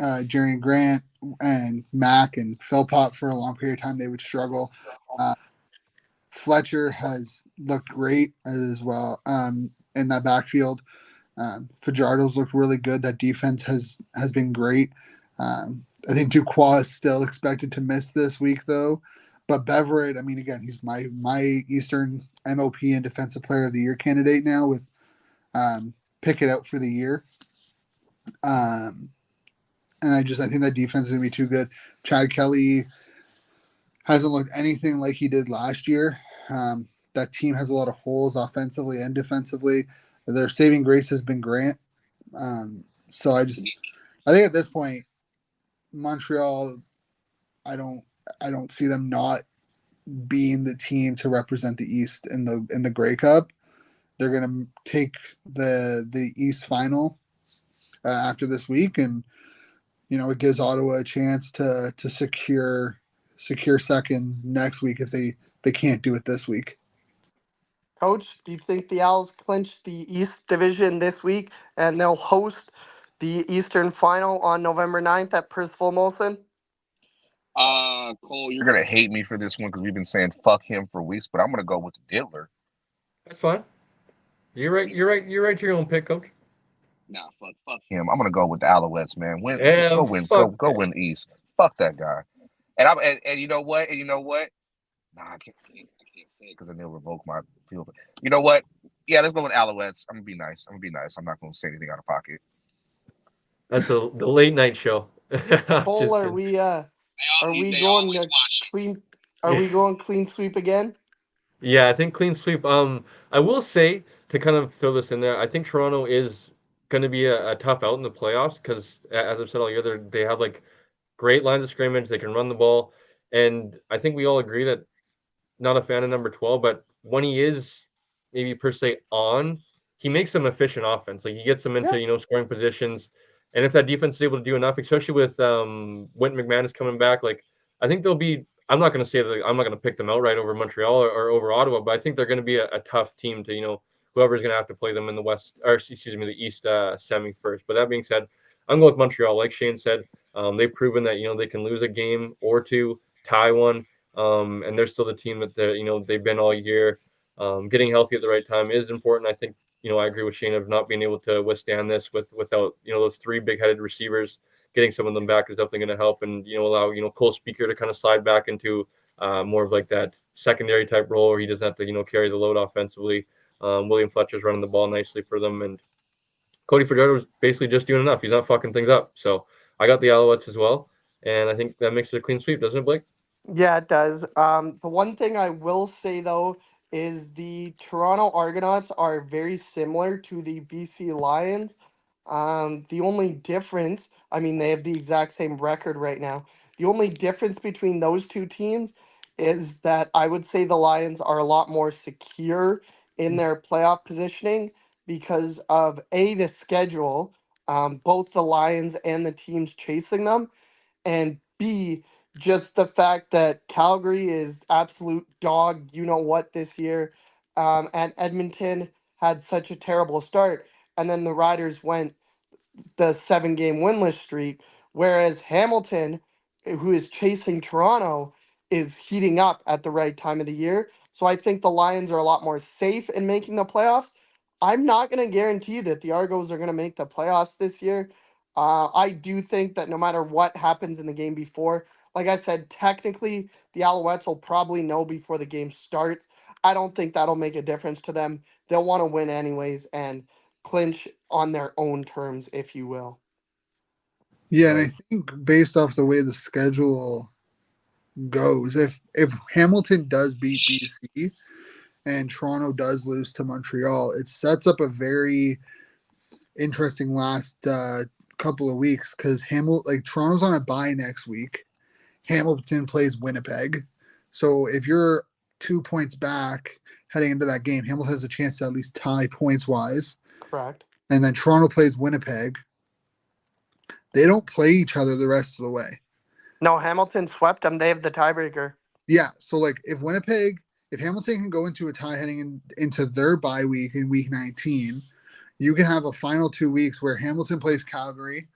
uh, Jerry Grant and Mac and Philpott for a long period of time, they would struggle. Uh, Fletcher has looked great as well in that backfield. Fajardo's looked really good. That defense has been great. I think Duquois is still expected to miss this week though. But Beverett, I mean, again, he's my Eastern MOP and Defensive Player of the Year candidate now with pick it out for the year. Um, and I think that defense is gonna be too good. Chad Kelly hasn't looked anything like he did last year. That team has a lot of holes offensively and defensively. Their saving grace has been Grant. So I think at this point, Montreal, I don't see them not being the team to represent the East in the Grey Cup. They're gonna take the East final after this week, and it gives Ottawa a chance to secure second next week if they can't do it this week. Coach, do you think the Owls clinch the East Division this week and they'll host the Eastern Final on November 9th at Percival Molson? Cole, you're gonna hate me for this one because we've been saying fuck him for weeks, but I'm gonna go with the Diddler. That's fine. You're right. You're right. You're right to your own pick, coach. Nah, fuck him. I'm gonna go with the Alouettes, man. Yeah, Go win the East. Fuck that guy. And you know what? Nah, I can't say it because then they'll revoke my field. You know what? Yeah, let's go with Alouettes. I'm gonna be nice. I'm not gonna say anything out of pocket. That's the late night show. Cole, Just are kidding. we uh are we They going always to watch it. clean are Yeah. we going clean sweep again? Yeah, I think clean sweep. I will say to kind of throw this in there, I think Toronto is going to be a tough out in the playoffs because, as I've said all year, they have like great lines of scrimmage. They can run the ball, and I think we all agree that not a fan of number 12, but when he is maybe per se on, he makes them efficient offense. Like he gets them Yeah. into scoring positions, and if that defense is able to do enough, especially with Wynton McManus coming back, like I think they'll be. I'm not going to say that I'm not going to pick them outright over Montreal or over Ottawa, but I think they're going to be a tough team to whoever's going to have to play them in the West or excuse me the East semi first. But that being said, I'm going with Montreal. Like Shane said, they've proven that they can lose a game or two, tie one, and they're still the team that they've been all year. Getting healthy at the right time is important. I think I agree with Shane of not being able to withstand this without those three big-headed receivers. Getting some of them back is definitely going to help, and allow Cole Speaker to kind of slide back into more of like that secondary type role where he doesn't have to carry the load offensively. William Fletcher's running the ball nicely for them, and Cody Fajardo was basically just doing enough. He's not fucking things up. So I got the Alouettes as well, and I think that makes it a clean sweep, doesn't it, Blake? Yeah, it does. The one thing I will say though is the Toronto Argonauts are very similar to the BC Lions. The only difference, I mean, they have the exact same record right now. The only difference between those two teams is that I would say the Lions are a lot more secure in their playoff positioning because of the schedule, both the Lions and the teams chasing them, and B, just the fact that Calgary is absolute dog, you know what, this year, and Edmonton had such a terrible start, and then the Riders went the 7 game winless streak, whereas Hamilton, who is chasing Toronto, is heating up at the right time of the year. So I think the Lions are a lot more safe in making the playoffs. I'm not going to guarantee that the Argos are going to make the playoffs this year. I do think that no matter what happens in the game before, like I said, technically the Alouettes will probably know before the game starts. I don't think that'll make a difference to them. They'll want to win anyways, and clinch on their own terms, if you will. Yeah, and I Right. think based off the way the schedule goes, if Hamilton does beat BC and Toronto does lose to Montreal, it sets up a very interesting last couple of weeks because Toronto's on a bye next week. Hamilton plays Winnipeg, so if you're 2 points back heading into that game, Hamilton has a chance to at least tie points wise. Correct. And then Toronto plays Winnipeg. They don't play each other the rest of the way. No, Hamilton swept them. They have the tiebreaker. Yeah, so like if Hamilton can go into a tie into their bye week in week 19, you can have a final 2 weeks where Hamilton plays Calgary,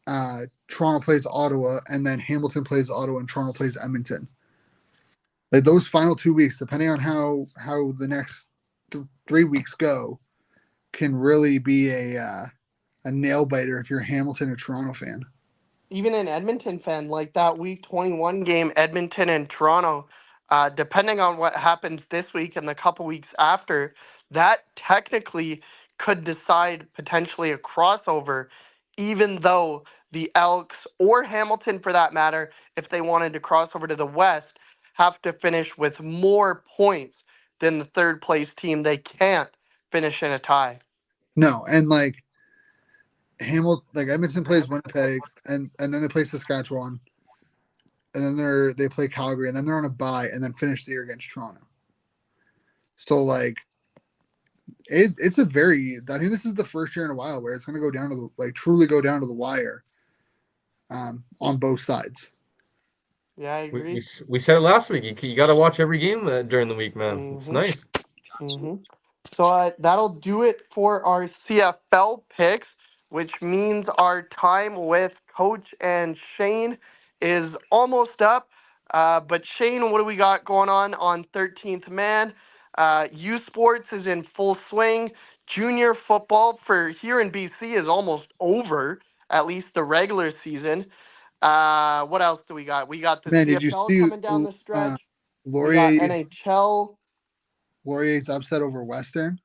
Toronto plays Ottawa, and then Hamilton plays Ottawa and Toronto plays Edmonton. Like those final 2 weeks, depending on how the next 3 weeks go, can really be a nail biter if you're a Hamilton or Toronto fan. Even an Edmonton fan, like that week 21 game, Edmonton and Toronto, depending on what happens this week and the couple weeks after, that technically could decide potentially a crossover, even though the Elks or Hamilton, for that matter, if they wanted to cross over to the West, have to finish with more points than the third place team. They can't finish in a tie. No, and like Edmonton plays Winnipeg, and then they play Saskatchewan, and then they play Calgary, and then they're on a bye, and then finish the year against Toronto. So like, it's a very. I think this is the first year in a while where it's going to go down to truly go down to the wire, on both sides. Yeah, I We, we, agree. we said it last week. You got to watch every game during the week, man. It's Mm-hmm. nice. Mm-hmm. So that'll do it for our CFL picks, which means our time with Coach and Shane is almost up. But Shane, what do we got going on 13th Man? U Sports is in full swing. Junior football for here in BC is almost over, at least the regular season. What else do we got? We got the Man, did you CFL see coming down the stretch. We got Laurier NHL. Laurier's upset over Western?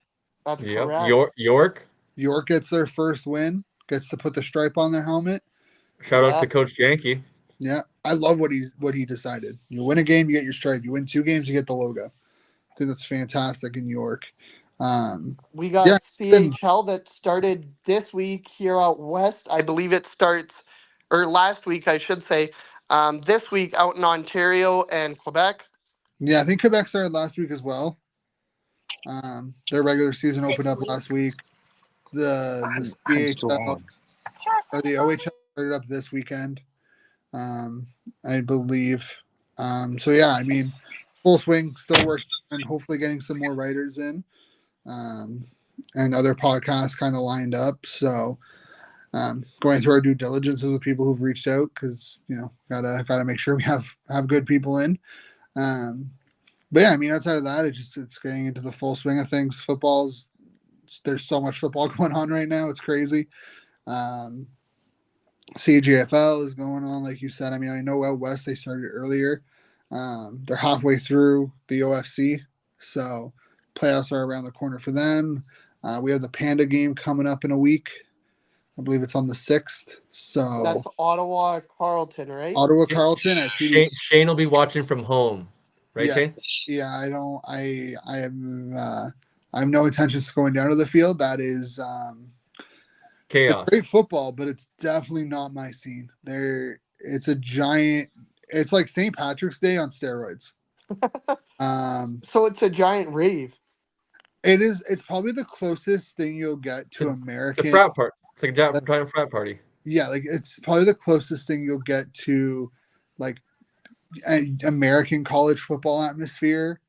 That's Yep. correct. York. York gets their first win, gets to put the stripe on their helmet. Shout out Yeah. to Coach Janke. Yeah, I love what he decided. You win a game, you get your stripe. You win 2 games, you get the logo. I think that's fantastic in York. We Yeah, got it's been CHL that started this week here out west. I believe it starts, or last week, I should say. This week out in Ontario and Quebec. yeah. I think Quebec started last week as well. Their regular season opened up last week. The I'm still CHL on. or the OHL started up this weekend, I believe. So yeah, I mean, full swing, still working, and hopefully getting some more writers in, um, and other podcasts kind of lined up. So going through our due diligence with people who've reached out because gotta make sure we have good people in. Um, but yeah, I mean, outside of that, it's getting into the full swing of things. There's so much football going on right now. It's crazy. Um, CGFL is going on, like you said. I mean, I know out west they started earlier. They're halfway through the OFC, so playoffs are around the corner for them. We have the Panda game coming up in a week. I believe it's on the 6th. So That's Ottawa Carlton, right? Ottawa Carlton at TD. Shane will be watching from home, right, Yeah, Shane? yeah. I have no intentions of going down to the field. That is it's Chaos. great football, but it's definitely not my scene. It's a giant. It's like St. Patrick's Day on steroids. Um, So it's a giant rave. it is. It's probably the closest thing you'll get to The American. frat part. It's like a giant frat party. Yeah, like it's probably the closest thing you'll get to, like, American college football atmosphere.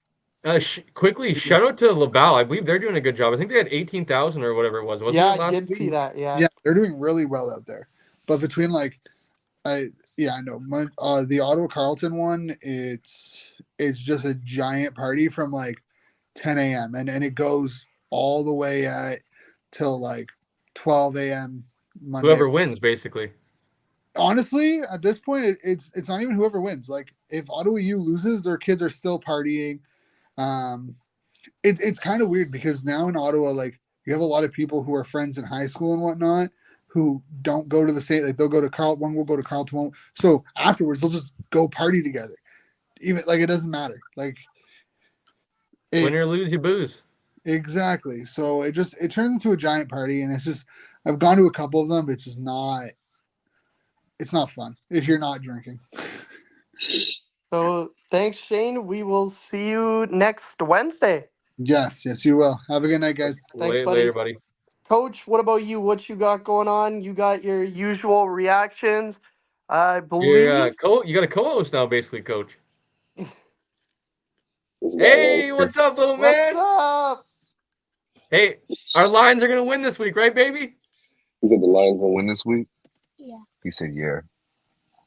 Quickly, shout out to Laval. I believe they're doing a good job. I think they had 18,000 or whatever it was. Wasn't Yeah, it I last did week? see that. Yeah. Yeah, they're doing really well out there. But between like I know. The Ottawa Carlton one, it's just a giant party from like 10 a.m. and it goes all the way at till like 12 a.m. Monday. Whoever wins, basically. Honestly, at this point, it's not even whoever wins. Like if Ottawa U loses, their kids are still partying. Um, it's kind of weird because now in Ottawa, like you have a lot of people who are friends in high school and whatnot who don't go to the same. Like they'll go to Carlton, one will go to Carlton, one. So afterwards, they'll just go party together. Even like it doesn't matter. Like Win it or lose, you booze. exactly. So it turns into a giant party, and it's just I've gone to a couple of them, but it's not fun if you're not drinking. So thanks, Shane. We will see you next Wednesday. Yes, you will. Have a good night, guys. Thanks, Later, buddy. buddy. Coach, what about you? What you got going on? You got your usual reactions, I believe. You got a co-host now, basically, Coach. This guy right Hey, here. what's up, little What's man? up? Hey, our Lions are gonna win this week, right, baby? He said the Lions gonna win this week. He said, "Yeah."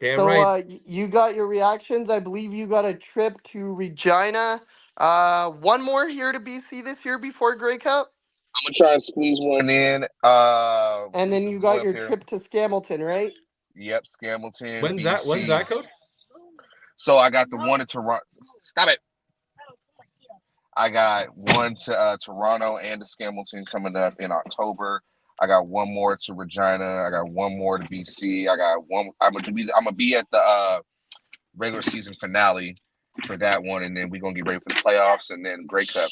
Damn So right. you got your reactions. I believe you got a trip to Regina. One more here to BC this year before Grey Cup. I'm gonna try and squeeze one in. And then you Boy got up your here. trip to Scamilton, right? Yep, Scamilton, When's that? When's BC. that, Coach? So I got the one in Toronto. Stop it. I got one to Toronto and to Scamilton coming up in October. I got one more to Regina. I got one more to BC. I got one. I'm gonna be at the regular season finale for that one, and then we're gonna get ready for the playoffs and then Grey Cup.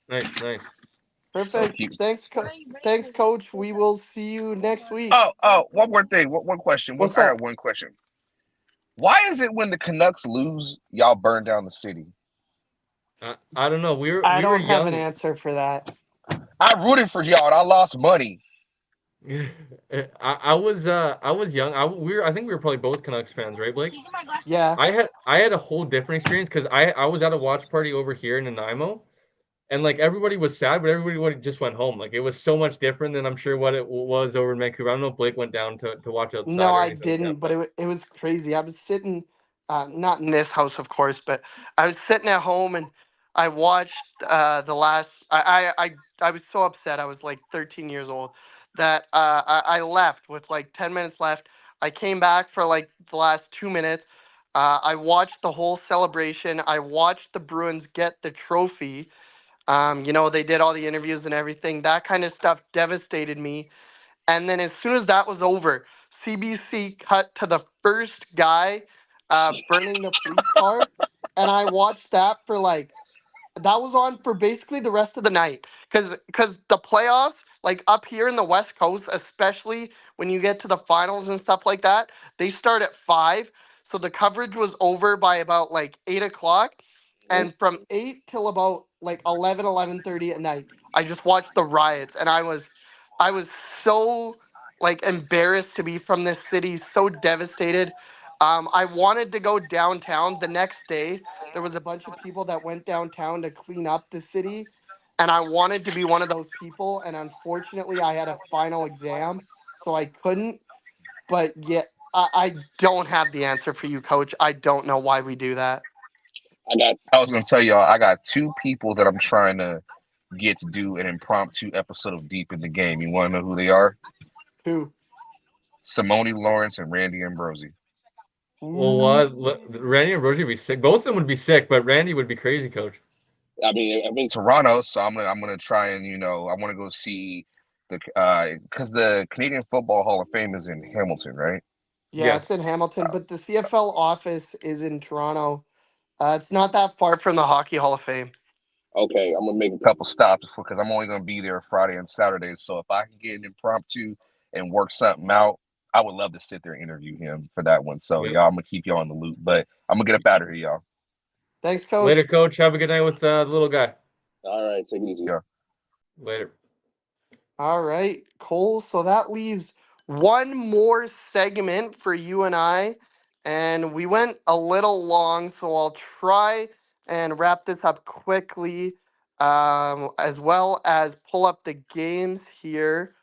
Nice, nice. So Perfect. keep. Thanks, Coach. We will see you next week. Oh, one more thing. One question. What's I got up? one question. Why is it when the Canucks lose, y'all burn down the city? I don't know. I We were don't have an young. answer for that. I rooted for y'all and I lost money. I was young. I think we were probably both Canucks fans, right, Blake? Yeah. I had a whole different experience because I was at a watch party over here in Nanaimo, and like everybody was sad, but everybody just went home. Like it was so much different than I'm sure what it was over in Vancouver. I don't know if Blake went down to watch No, outside or I anything like that, didn't, but but it was crazy. I was sitting, not in this house, of course, but I was sitting at home and I watched the last. I was so upset. I was like 13 years old that I left with like 10 minutes left. I came back for like the last 2 minutes. I watched the whole celebration. I watched the Bruins get the trophy. They did all the interviews and everything. That kind of stuff devastated me. And then as soon as that was over, CBC cut to the first guy burning the police car. And I watched that for like, that was on for basically the rest of the night. Because the playoffs, like up here in the West Coast, especially when you get to the finals and stuff like that, they start at 5. So the coverage was over by about like 8 o'clock. Mhm. And from 8 till about like 11:30 at night, I just watched the riots, and I was so like embarrassed to be from this city, so devastated. I wanted to go downtown the next day. There was a bunch of people that went downtown to clean up the city, and I wanted to be one of those people, and unfortunately I had a final exam, so I couldn't. But yet I don't have the answer for you, coach. I don't know why we do that. I was gonna tell y'all, I got two people that I'm trying to get to do an impromptu episode of Deep in the Game. You want to know who they are? Who? Simone Lawrence and Randy Ambrosi. Well, Ooh. what? Randy and Rosie would be sick. Both of them would be sick, but Randy would be crazy, coach. I'm in Toronto, so I'm gonna try and I want to go see the because the Canadian Football Hall of Fame is in Hamilton, right? Yeah, it's Yes. in Hamilton, but the CFL office is in Toronto. It's not that far from the Hockey Hall of Fame. Okay, I'm gonna make a couple stops because I'm only gonna be there Friday and Saturday. So if I can get an impromptu and work something out, I would love to sit there and interview him for that one. So Yep. y'all, I'm gonna keep y'all in the loop, but I'm gonna get up out of here, y'all. Thanks, Later, coach. coach. Have a good night with the little guy. All right, take it easy. Yeah. Later. All right, Cole. So that leaves one more segment for you and I. And we went a little long, so I'll try and wrap this up quickly, as well as pull up the games here.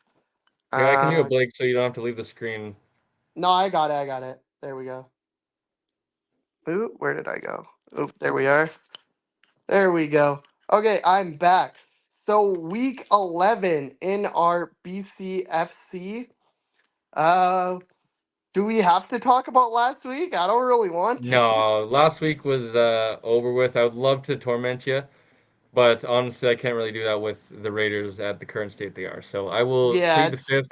Yeah, I can do a Uh, Blake so you don't have to leave the screen. no, I got it. I got it. There we go. Ooh, where did I go? Ooh, there we are. There we go. Okay, I'm back. So week 11 in our BCFC. Uh, do we have to talk about last week? I don't really want to. No, last week was over with. I would love to torment you, but honestly, I can't really do that with the Raiders at the current state they are. So I will Yeah, plead the it's fifth.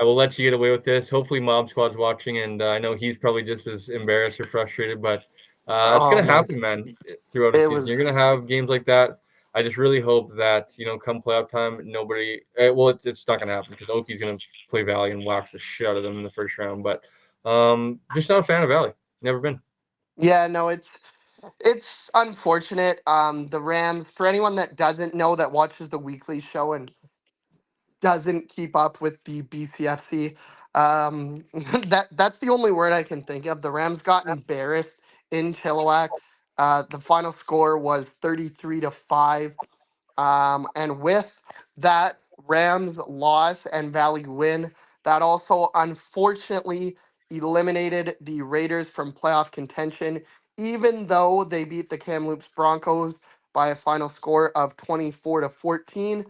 I it's will let you get away with this. Hopefully, Mob Squad's watching, and I know he's probably just as embarrassed or frustrated. But it's oh gonna my happen, man. Throughout the it season, you're gonna was have games like that. I just really hope that come playoff time, nobody. Well, it's not gonna happen because Oki's gonna play Valley and wax the shit out of them in the first round. But just not a fan of Valley. Never been. yeah, no, it's unfortunate. The Rams, for anyone that doesn't know that watches the weekly show and doesn't keep up with the BCFC. That's the only word I can think of. The Rams got embarrassed in Chilliwack. The final score was 33-5. And with that Rams loss and Valley win, that also unfortunately eliminated the Raiders from playoff contention, even though they beat the Kamloops Broncos by a final score of 24-14.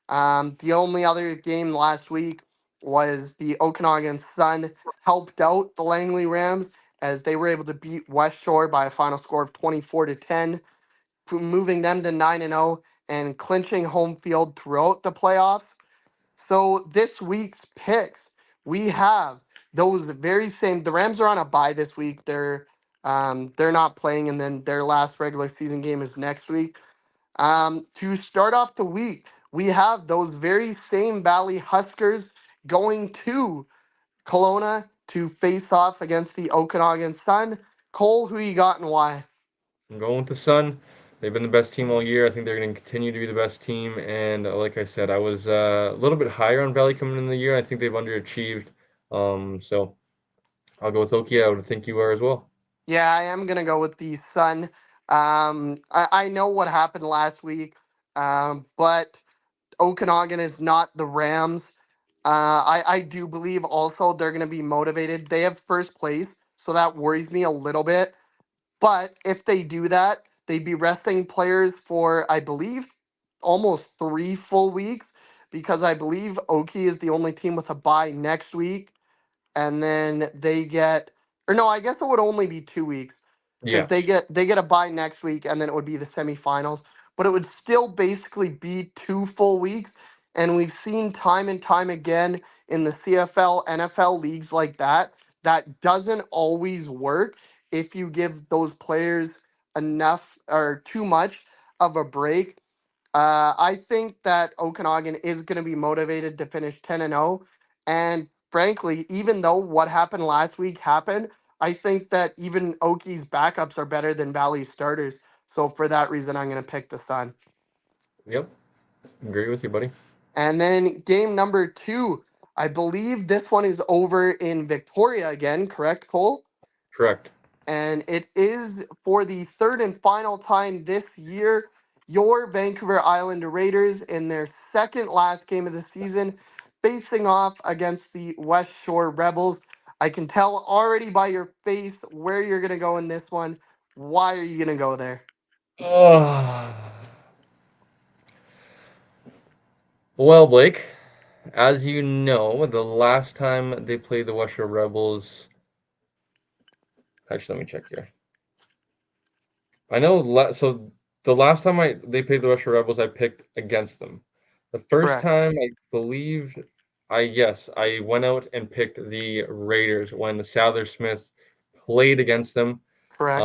The only other game last week was the Okanagan Sun helped out the Langley Rams as they were able to beat West Shore by a final score of 24-10, moving them to 9-0 and clinching home field throughout the playoffs. So this week's picks, we have those very same. The Rams are on a bye this week. They're not playing, and then their last regular season game is next week. To start off the week, we have those very same Valley Huskers going to Kelowna to face off against the Okanagan Sun. Cole, who you got and why? I'm going with the Sun. They've been the best team all year. I think they're going to continue to be the best team. And like I said, I was a little bit higher on Valley coming in the year. I think they've underachieved. So I'll go with Oki. I would think you are as well. Yeah, I am gonna go with the Sun. I know what happened last week, but Okanagan is not the Rams. I do believe also they're gonna be motivated. They have first place, so that worries me a little bit. But if they do that, they'd be resting players for, I believe, almost 3 full weeks, because I believe Oki is the only team with a bye next week, and then they get, or no, I guess it would only be 2 weeks because Yeah. they get a bye next week, and then it would be the semifinals. But it would still basically be 2 full weeks, and we've seen time and time again in the CFL, NFL leagues like that, that doesn't always work if you give those players enough or too much of a break. I think that Okanagan is going to be motivated to finish 10-0. And frankly, even though what happened last week happened, I think that even Oki's backups are better than Valley's starters. So for that reason, I'm going to pick the Sun. Yep, agree with you, buddy. And then game number 2, I believe this one is over in Victoria again, correct, Cole? Correct. And it is for the third and final time this year. Your Vancouver Island Raiders in their second last game of the season facing off against the West Shore Rebels. I can tell already by your face where you're going to go in this one. Why are you going to go there? Oh. Well, Blake, as you know, the last time they played the West Shore Rebels, actually, let me check here. I know, so the last time they played the West Shore Rebels, I picked against them. The first Correct. time, I believe, I went out and picked the Raiders when Sadler Smith played against them. Correct.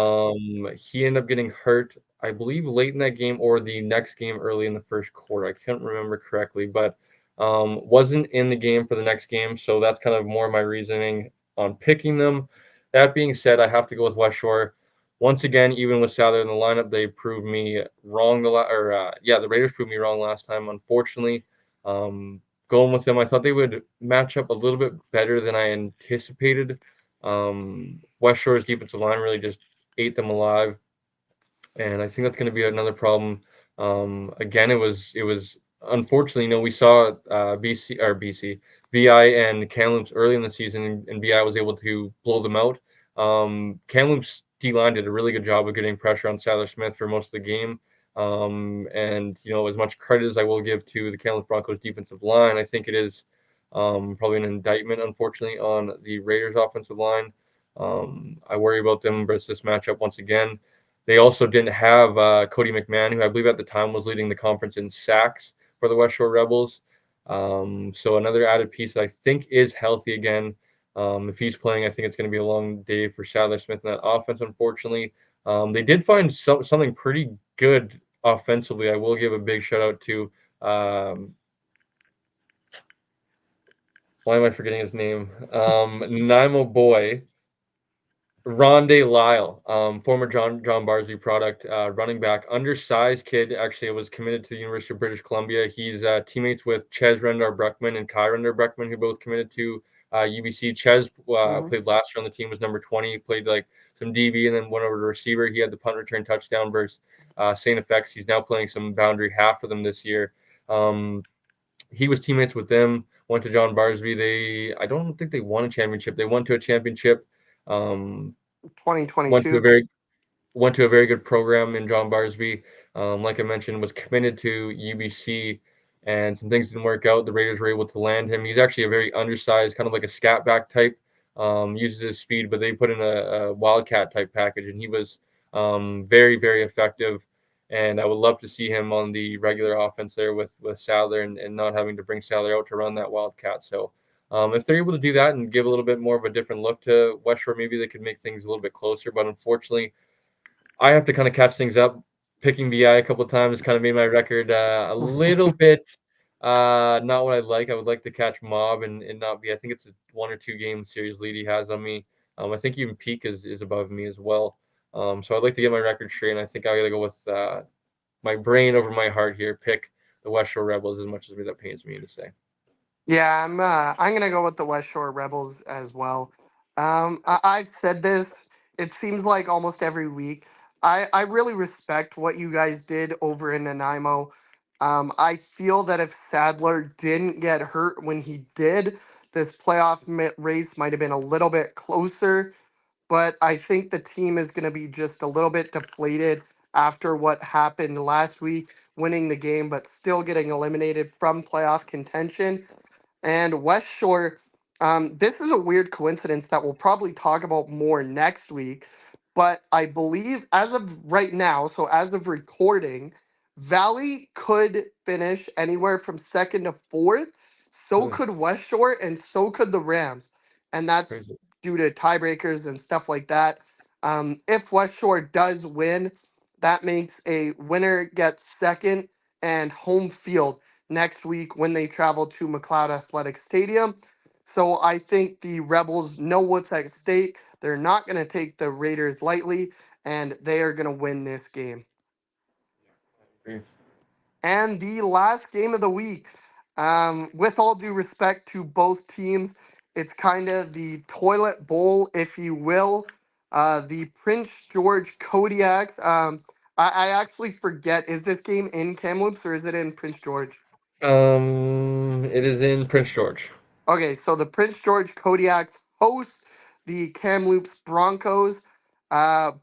He ended up getting hurt, I believe, late in that game or the next game early in the first quarter. I can't remember correctly, but wasn't in the game for the next game. So that's kind of more my reasoning on picking them. That being said, I have to go with West Shore. Once again, even with Sadler in the lineup, they proved me wrong. The Raiders proved me wrong last time. Unfortunately, going with them, I thought they would match up a little bit better than I anticipated. West Shore's defensive line really just ate them alive, and I think that's going to be another problem. Again, it was unfortunately, we saw VI and Kamloops early in the season, and VI was able to blow them out. Kamloops D line did a really good job of getting pressure on Sadler Smith for most of the game. And as much credit as I will give to the Kamloops Broncos defensive line, I think it is probably an indictment, unfortunately, on the Raiders offensive line. I worry about them versus this matchup once again. They also didn't have Cody McMahon, who I believe at the time was leading the conference in sacks for the West Shore Rebels. So another added piece that I think is healthy again. If he's playing, I think it's going to be a long day for Sadler Smith in that offense, unfortunately. They did find something pretty good offensively. I will give a big shout out to, why am I forgetting his name? Nimo Boy. Rondé Lyle, former John Barsby product, running back, undersized kid. Actually, was committed to the University of British Columbia. He's teammates with Ches Rendar-Breckman and Kai Rendar-Breckman, who both committed to UBC. Ches Mhm. played last year on the team, was number 20. He played like some DB and then went over to receiver. He had the punt return touchdown versus St. FX. He's now playing some boundary half for them this year. He was teammates with them. Went to John Barsby. I don't think they won a championship. They went to a championship. Um, went to a 2022. very went to a very good program in John Barsby. Like I mentioned, was committed to UBC, and some things didn't work out. The Raiders were able to land him. He's actually a very undersized, kind of like a scat back type. Uses his speed, but they put in a wildcat type package, and he was very, very effective. And I would love to see him on the regular offense there with Sadler and not having to bring Sadler out to run that wildcat. So if they're able to do that and give a little bit more of a different look to West Shore, maybe they could make things a little bit closer. But unfortunately, I have to kind of catch things up. Picking BI a couple of times kind of made my record a little bit not what I'd like. I would like to catch Mob and not be. I think it's a 1 or 2 game series lead he has on me. I think even Peak is above me as well. So I'd like to get my record straight, and I think I got to go with my brain over my heart here. Pick the West Shore Rebels as much as that pains me to say. Yeah, I'm gonna go with the West Shore Rebels as well. I've said this. It seems like almost every week. I really respect what you guys did over in Nanaimo. I feel that if Sadler didn't get hurt when he did, this playoff race might have been a little bit closer. But I think the team is going to be just a little bit deflated after what happened last week, winning the game, but still getting eliminated from playoff contention. And West Shore, this is a weird coincidence that we'll probably talk about more next week. But I believe as of right now, so as of recording, Valley could finish anywhere from second to fourth. So Really could West Shore, and so could the Rams. And that's crazy. due to tiebreakers and stuff like that. If West Shore does win, that makes a winner gets second and home field next week when they travel to McLeod Athletic Stadium. So I think the Rebels know what's at stake. They're not going to take the Raiders lightly, and they are going to win this game. And the last game of the week, with all due respect to both teams, it's kind of the toilet bowl, if you will. The Prince George Kodiaks. I actually forget, is this game in Kamloops or is it in Prince George? It is in Prince George. Okay, so the Prince George Kodiaks host the Kamloops Broncos.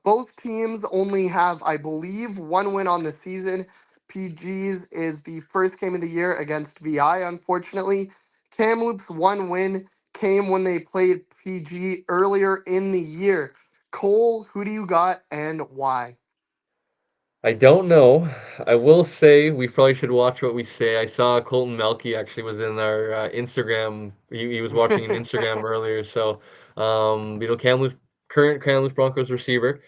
Both teams only have, I believe, one win on the season. PG's is the first game of the year against VI, unfortunately. Kamloops' one win came when they played PG earlier in the year. Cole, who do you got and why? I don't know. I will say we probably should watch what we say. I saw Colton Melky actually was in our Instagram. He was watching an Instagram earlier. So, Kamloops, current Kamloops Broncos receiver,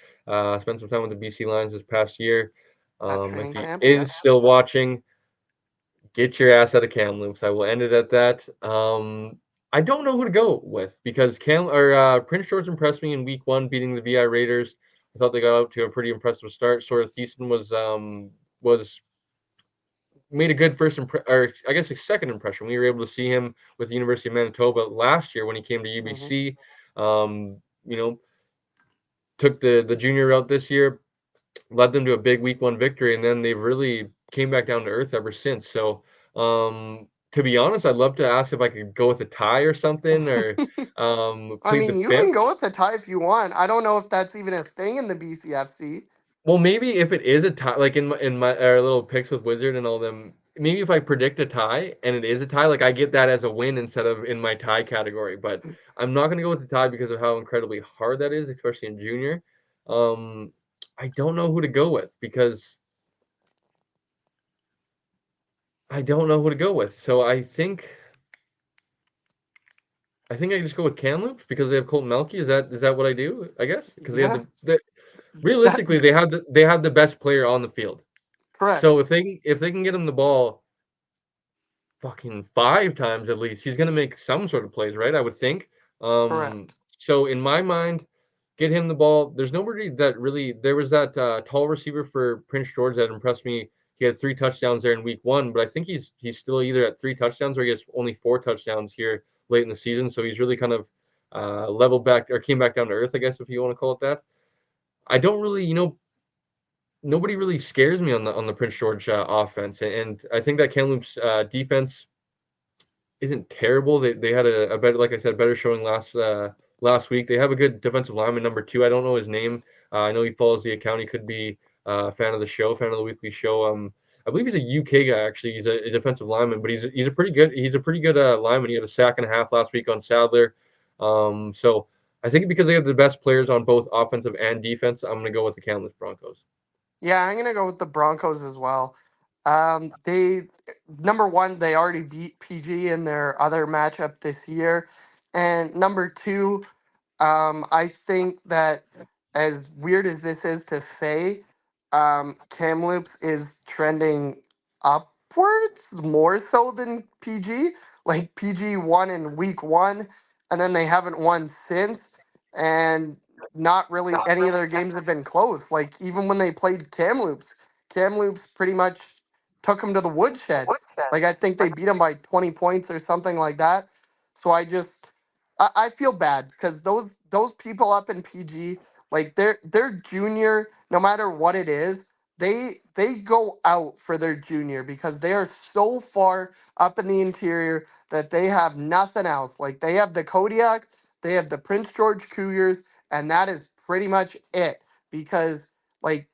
spent some time with the BC Lions this past year. At If training he camp, is yes. still watching, get your ass out of Kamloops. I will end it at that. I don't know who to go with because Prince George impressed me in week one, beating the VI Raiders. I thought they got out to a pretty impressive start. Sort of Thiessen was made a good or I guess a second impression. We were able to see him with the University of Manitoba last year when he came to Hmm. UBC. Um, you know, took the junior route this year, led them to a big week one victory, and then they've really came back down to earth ever since. So, to be honest, I'd love to ask if I could go with a tie or something, or I plead the mean, you fifth. can go with the tie if you want. I don't know if that's even a thing in the BCFC. Well, maybe if it is a tie, like in my our little picks with Wizard and all them, maybe if I predict a tie and it is a tie, like I get that as a win instead of in my tie category. But I'm not gonna go with the tie because of how incredibly hard that is, especially in junior. Um, I don't know who to go with because I don't know who to go with. So I think I just go with Kamloops because they have Colton Melky. Is that what I do? I guess because they have Yeah, the that realistically they have the best player on the field. correct, So if they can get him the ball fucking 5 times at least, he's gonna make some sort of plays, right? I would think. correct. So in my mind, get him the ball. There's nobody that really there was that tall receiver for Prince George that impressed me. He had 3 touchdowns there in week 1, but I think he's still either at 3 touchdowns or he has only 4 touchdowns here late in the season. So he's really kind of leveled back or came back down to earth, I guess if you want to call it that. I don't really, nobody really scares me on the Prince George offense, and I think that Kamloops defense isn't terrible. They had a better, like I said, better showing last week. They have a good defensive lineman, number 2. I don't know his name. I know he follows the account. He could be a fan of the show, fan of the weekly show. I believe he's a UK guy actually. He's a defensive lineman, but he's a pretty good lineman. He had a sack and a half last week on Sadler. So I think because they have the best players on both offensive and defense, I'm going to go with the Kamloops Broncos. Yeah, I'm gonna go with the Broncos as well. They number one, they already beat PG in their other matchup this year, and number two, I think that as weird as this is to say, Kamloops is trending upwards more so than PG. Like PG won in week one, and then they haven't won since, and not really any of their games have been close. Like even when they played Kamloops, Kamloops pretty much took them to the woodshed. Like I think they beat them by 20 points or something like that. So I feel bad because those people up in PG, like their junior, no matter what it is, they go out for their junior because they are so far up in the interior that they have nothing else. Like they have the Kodiaks, they have the Prince George Cougars, and that is pretty much it. Because like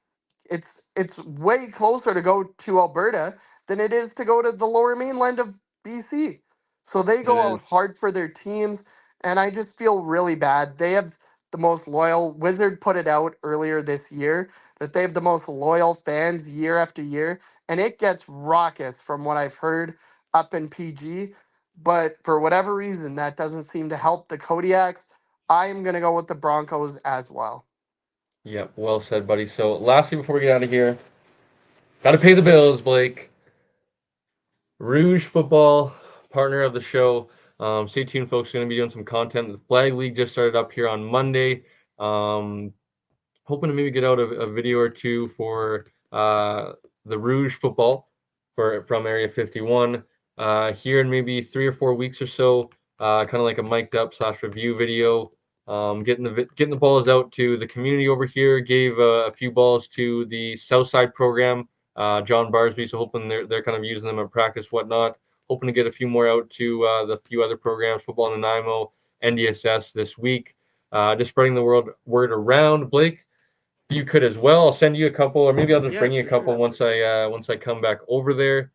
it's way closer to go to Alberta than it is to go to the lower mainland of BC. So they It go is. out hard for their teams, and I just feel really bad. They have the most loyal. Wizard put it out earlier this year that they have the most loyal fans year after year, and it gets raucous from what I've heard up in PG. But for whatever reason, that doesn't seem to help the Kodiaks. I am going to go with the Broncos as well. Yeah, well said, buddy. So lastly, before we get out of here, got to pay the bills, Blake. Rouge Football, partner of the show. Stay tuned, folks. Going to be doing some content. The Flag League just started up here on Monday. Hoping to maybe get out a video or two for the Rouge football from Area 51 here in maybe 3 or 4 weeks or so. Kind of like a mic'd up / review video. Getting the balls out to the community over here. Gave a few balls to the Southside program, John Barsby. So hoping they're kind of using them in practice, whatnot. Hoping to get a few more out to the few other programs, football in Nanaimo, NDSS this week. Just spreading the word around. Blake, you could as well. I'll send you a couple, or maybe I'll just Yeah, bring you a for couple sure. once I come back over there.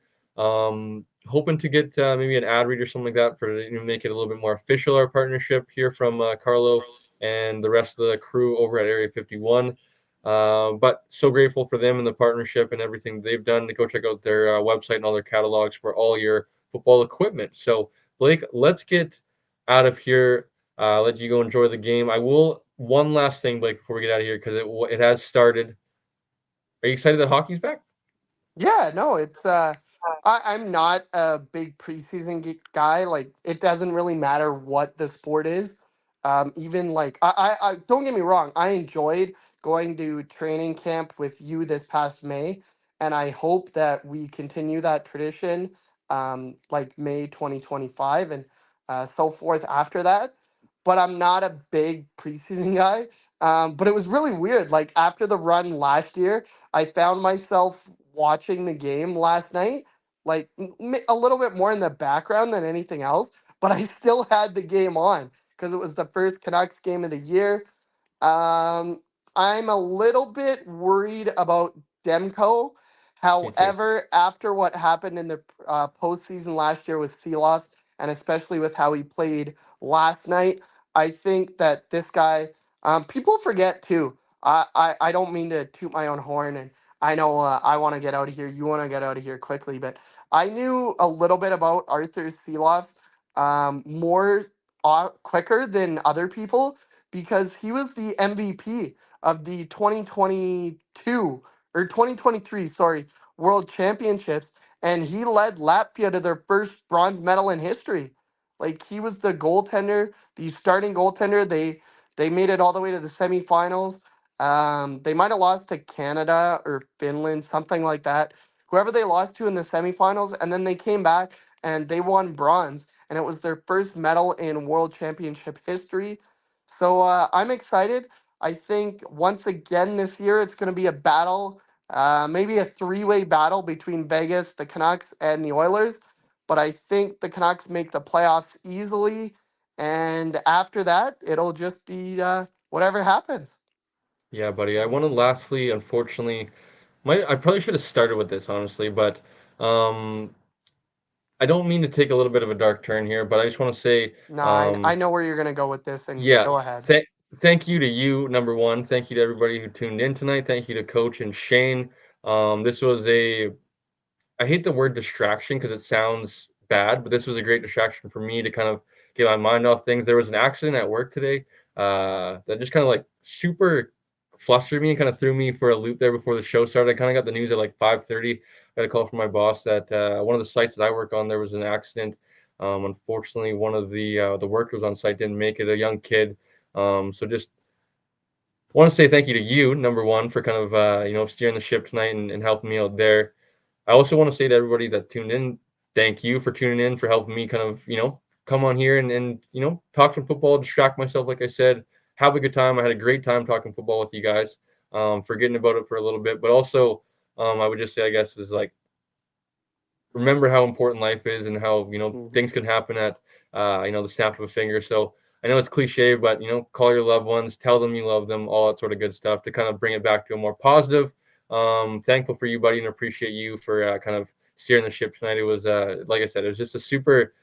Hoping to get maybe an ad read or something like that for make it a little bit more official, our partnership here from Carlo and the rest of the crew over at Area 51. But so grateful for them and the partnership and everything they've done. To go check out their website and all their catalogs for all your football equipment. So Blake, let's get out of here. Let you go enjoy the game. I will one last thing, Blake, before we get out of here because it has started. Are you excited that hockey's back? Yeah, no, it's I'm not a big preseason guy. Like it doesn't really matter what the sport is. Even like I don't get me wrong, I enjoyed going to training camp with you this past May, and I hope that we continue that tradition like May 2025 and so forth after that. But I'm not a big preseason guy. But it was really weird. Like after the run last year, I found myself watching the game last night, like a little bit more in the background than anything else, but I still had the game on because it was the first Canucks game of the year. Um, I'm a little bit worried about Demko. Me too. However, after what happened in the postseason last year with Seeloff, and especially with how he played last night, I think that this guy, people forget too. I don't mean to toot my own horn, and I know I want to get out of here. You want to get out of here quickly, but I knew a little bit about Arthur Seeloff more quicker than other people because he was the MVP of the 2022 or 2023, sorry, World Championships, and he led Latvia to their first bronze medal in history. Like he was the goaltender, the starting goaltender. They made it all the way to the semifinals. They might have lost to Canada or Finland, something like that. Whoever they lost to in the semifinals, and then they came back and they won bronze, and it was their first medal in World Championship history. So I'm excited. I think once again this year it's going to be a battle, maybe a three-way battle between Vegas, the Canucks, and the Oilers. But I think the Canucks make the playoffs easily, and after that it'll just be whatever happens. Yeah, buddy. I want to lastly, unfortunately, I probably should have started with this honestly, but um, I don't mean to take a little bit of a dark turn here, but I just want to say, No, I know where you're going to go with this, and yeah, go ahead. thank you to you, number one. Thank you to everybody who tuned in tonight. Thank you to Coach and Shane. This was I hate the word distraction because it sounds bad, but this was a great distraction for me to kind of get my mind off things. There was an accident at work today that just kind of like super flustered me and kind of threw me for a loop there before the show started. I kind of got the news at like 5:30. I got a call from my boss that one of the sites that I work on, there was an accident. Unfortunately, one of the workers on site didn't make it, a young kid. So just want to say thank you to you, number one, for kind of steering the ship tonight and helping me out there. I also want to say to everybody that tuned in, thank you for tuning in, for helping me kind of, come on here and talk some football, distract myself, like I said, have a good time. I had a great time talking football with you guys, forgetting about it for a little bit. But also, I would just say, I guess, is like, remember how important life is and how, Mhm. things can happen at, the snap of a finger. So I know it's cliche, but, call your loved ones, tell them you love them, all that sort of good stuff to kind of bring it back to a more positive. Thankful for you, buddy, and appreciate you for kind of steering the ship tonight. It was, like I said, it was just a super.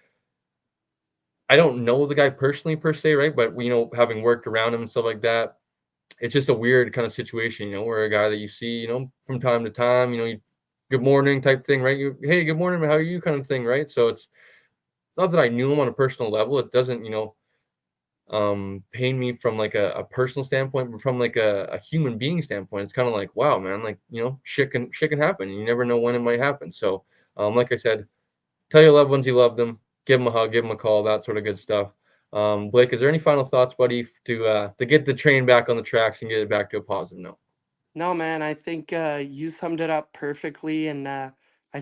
I don't know the guy personally per se, right? But having worked around him and stuff like that, it's just a weird kind of situation, where a guy that you see, from time to time, good morning type thing, right? Hey, good morning, how are you, kind of thing, right? So it's not that I knew him on a personal level. It doesn't, pain me from like a personal standpoint, but from like a human being standpoint, it's kind of like, wow, man, like, shit can happen. You never know when it might happen. So, like I said, tell your loved ones you love them, give them a hug, give them a call, that sort of good stuff. Blake, is there any final thoughts, buddy, to get the train back on the tracks and get it back to a positive note? No, man, I think you summed it up perfectly, and I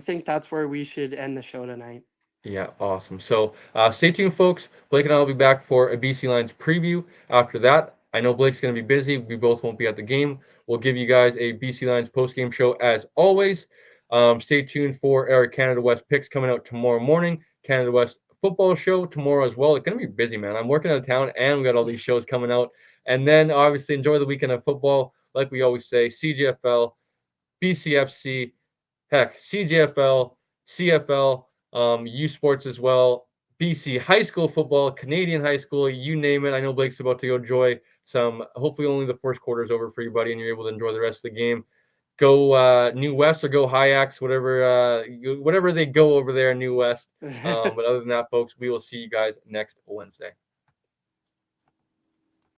think that's where we should end the show tonight. Yeah, awesome. So stay tuned, folks. Blake and I will be back for a BC Lions preview. After that, I know Blake's going to be busy. We both won't be at the game. We'll give you guys a BC Lions post-game show as always. Stay tuned for our Canada West picks coming out tomorrow morning. Canada West football show tomorrow as well. It's going to be busy, man. I'm working out of town, and we got all these shows coming out. And then, obviously, enjoy the weekend of football. Like we always say, CGFL, BCFC, heck, CJFL, CFL, U Sports as well, BC high school football, Canadian high school, you name it. I know Blake's about to go enjoy some. Hopefully, only the first quarter is over for you, buddy, and you're able to enjoy the rest of the game. Go New West or go Hyax, whatever they go over there in New West. But other than that, folks, we will see you guys next Wednesday.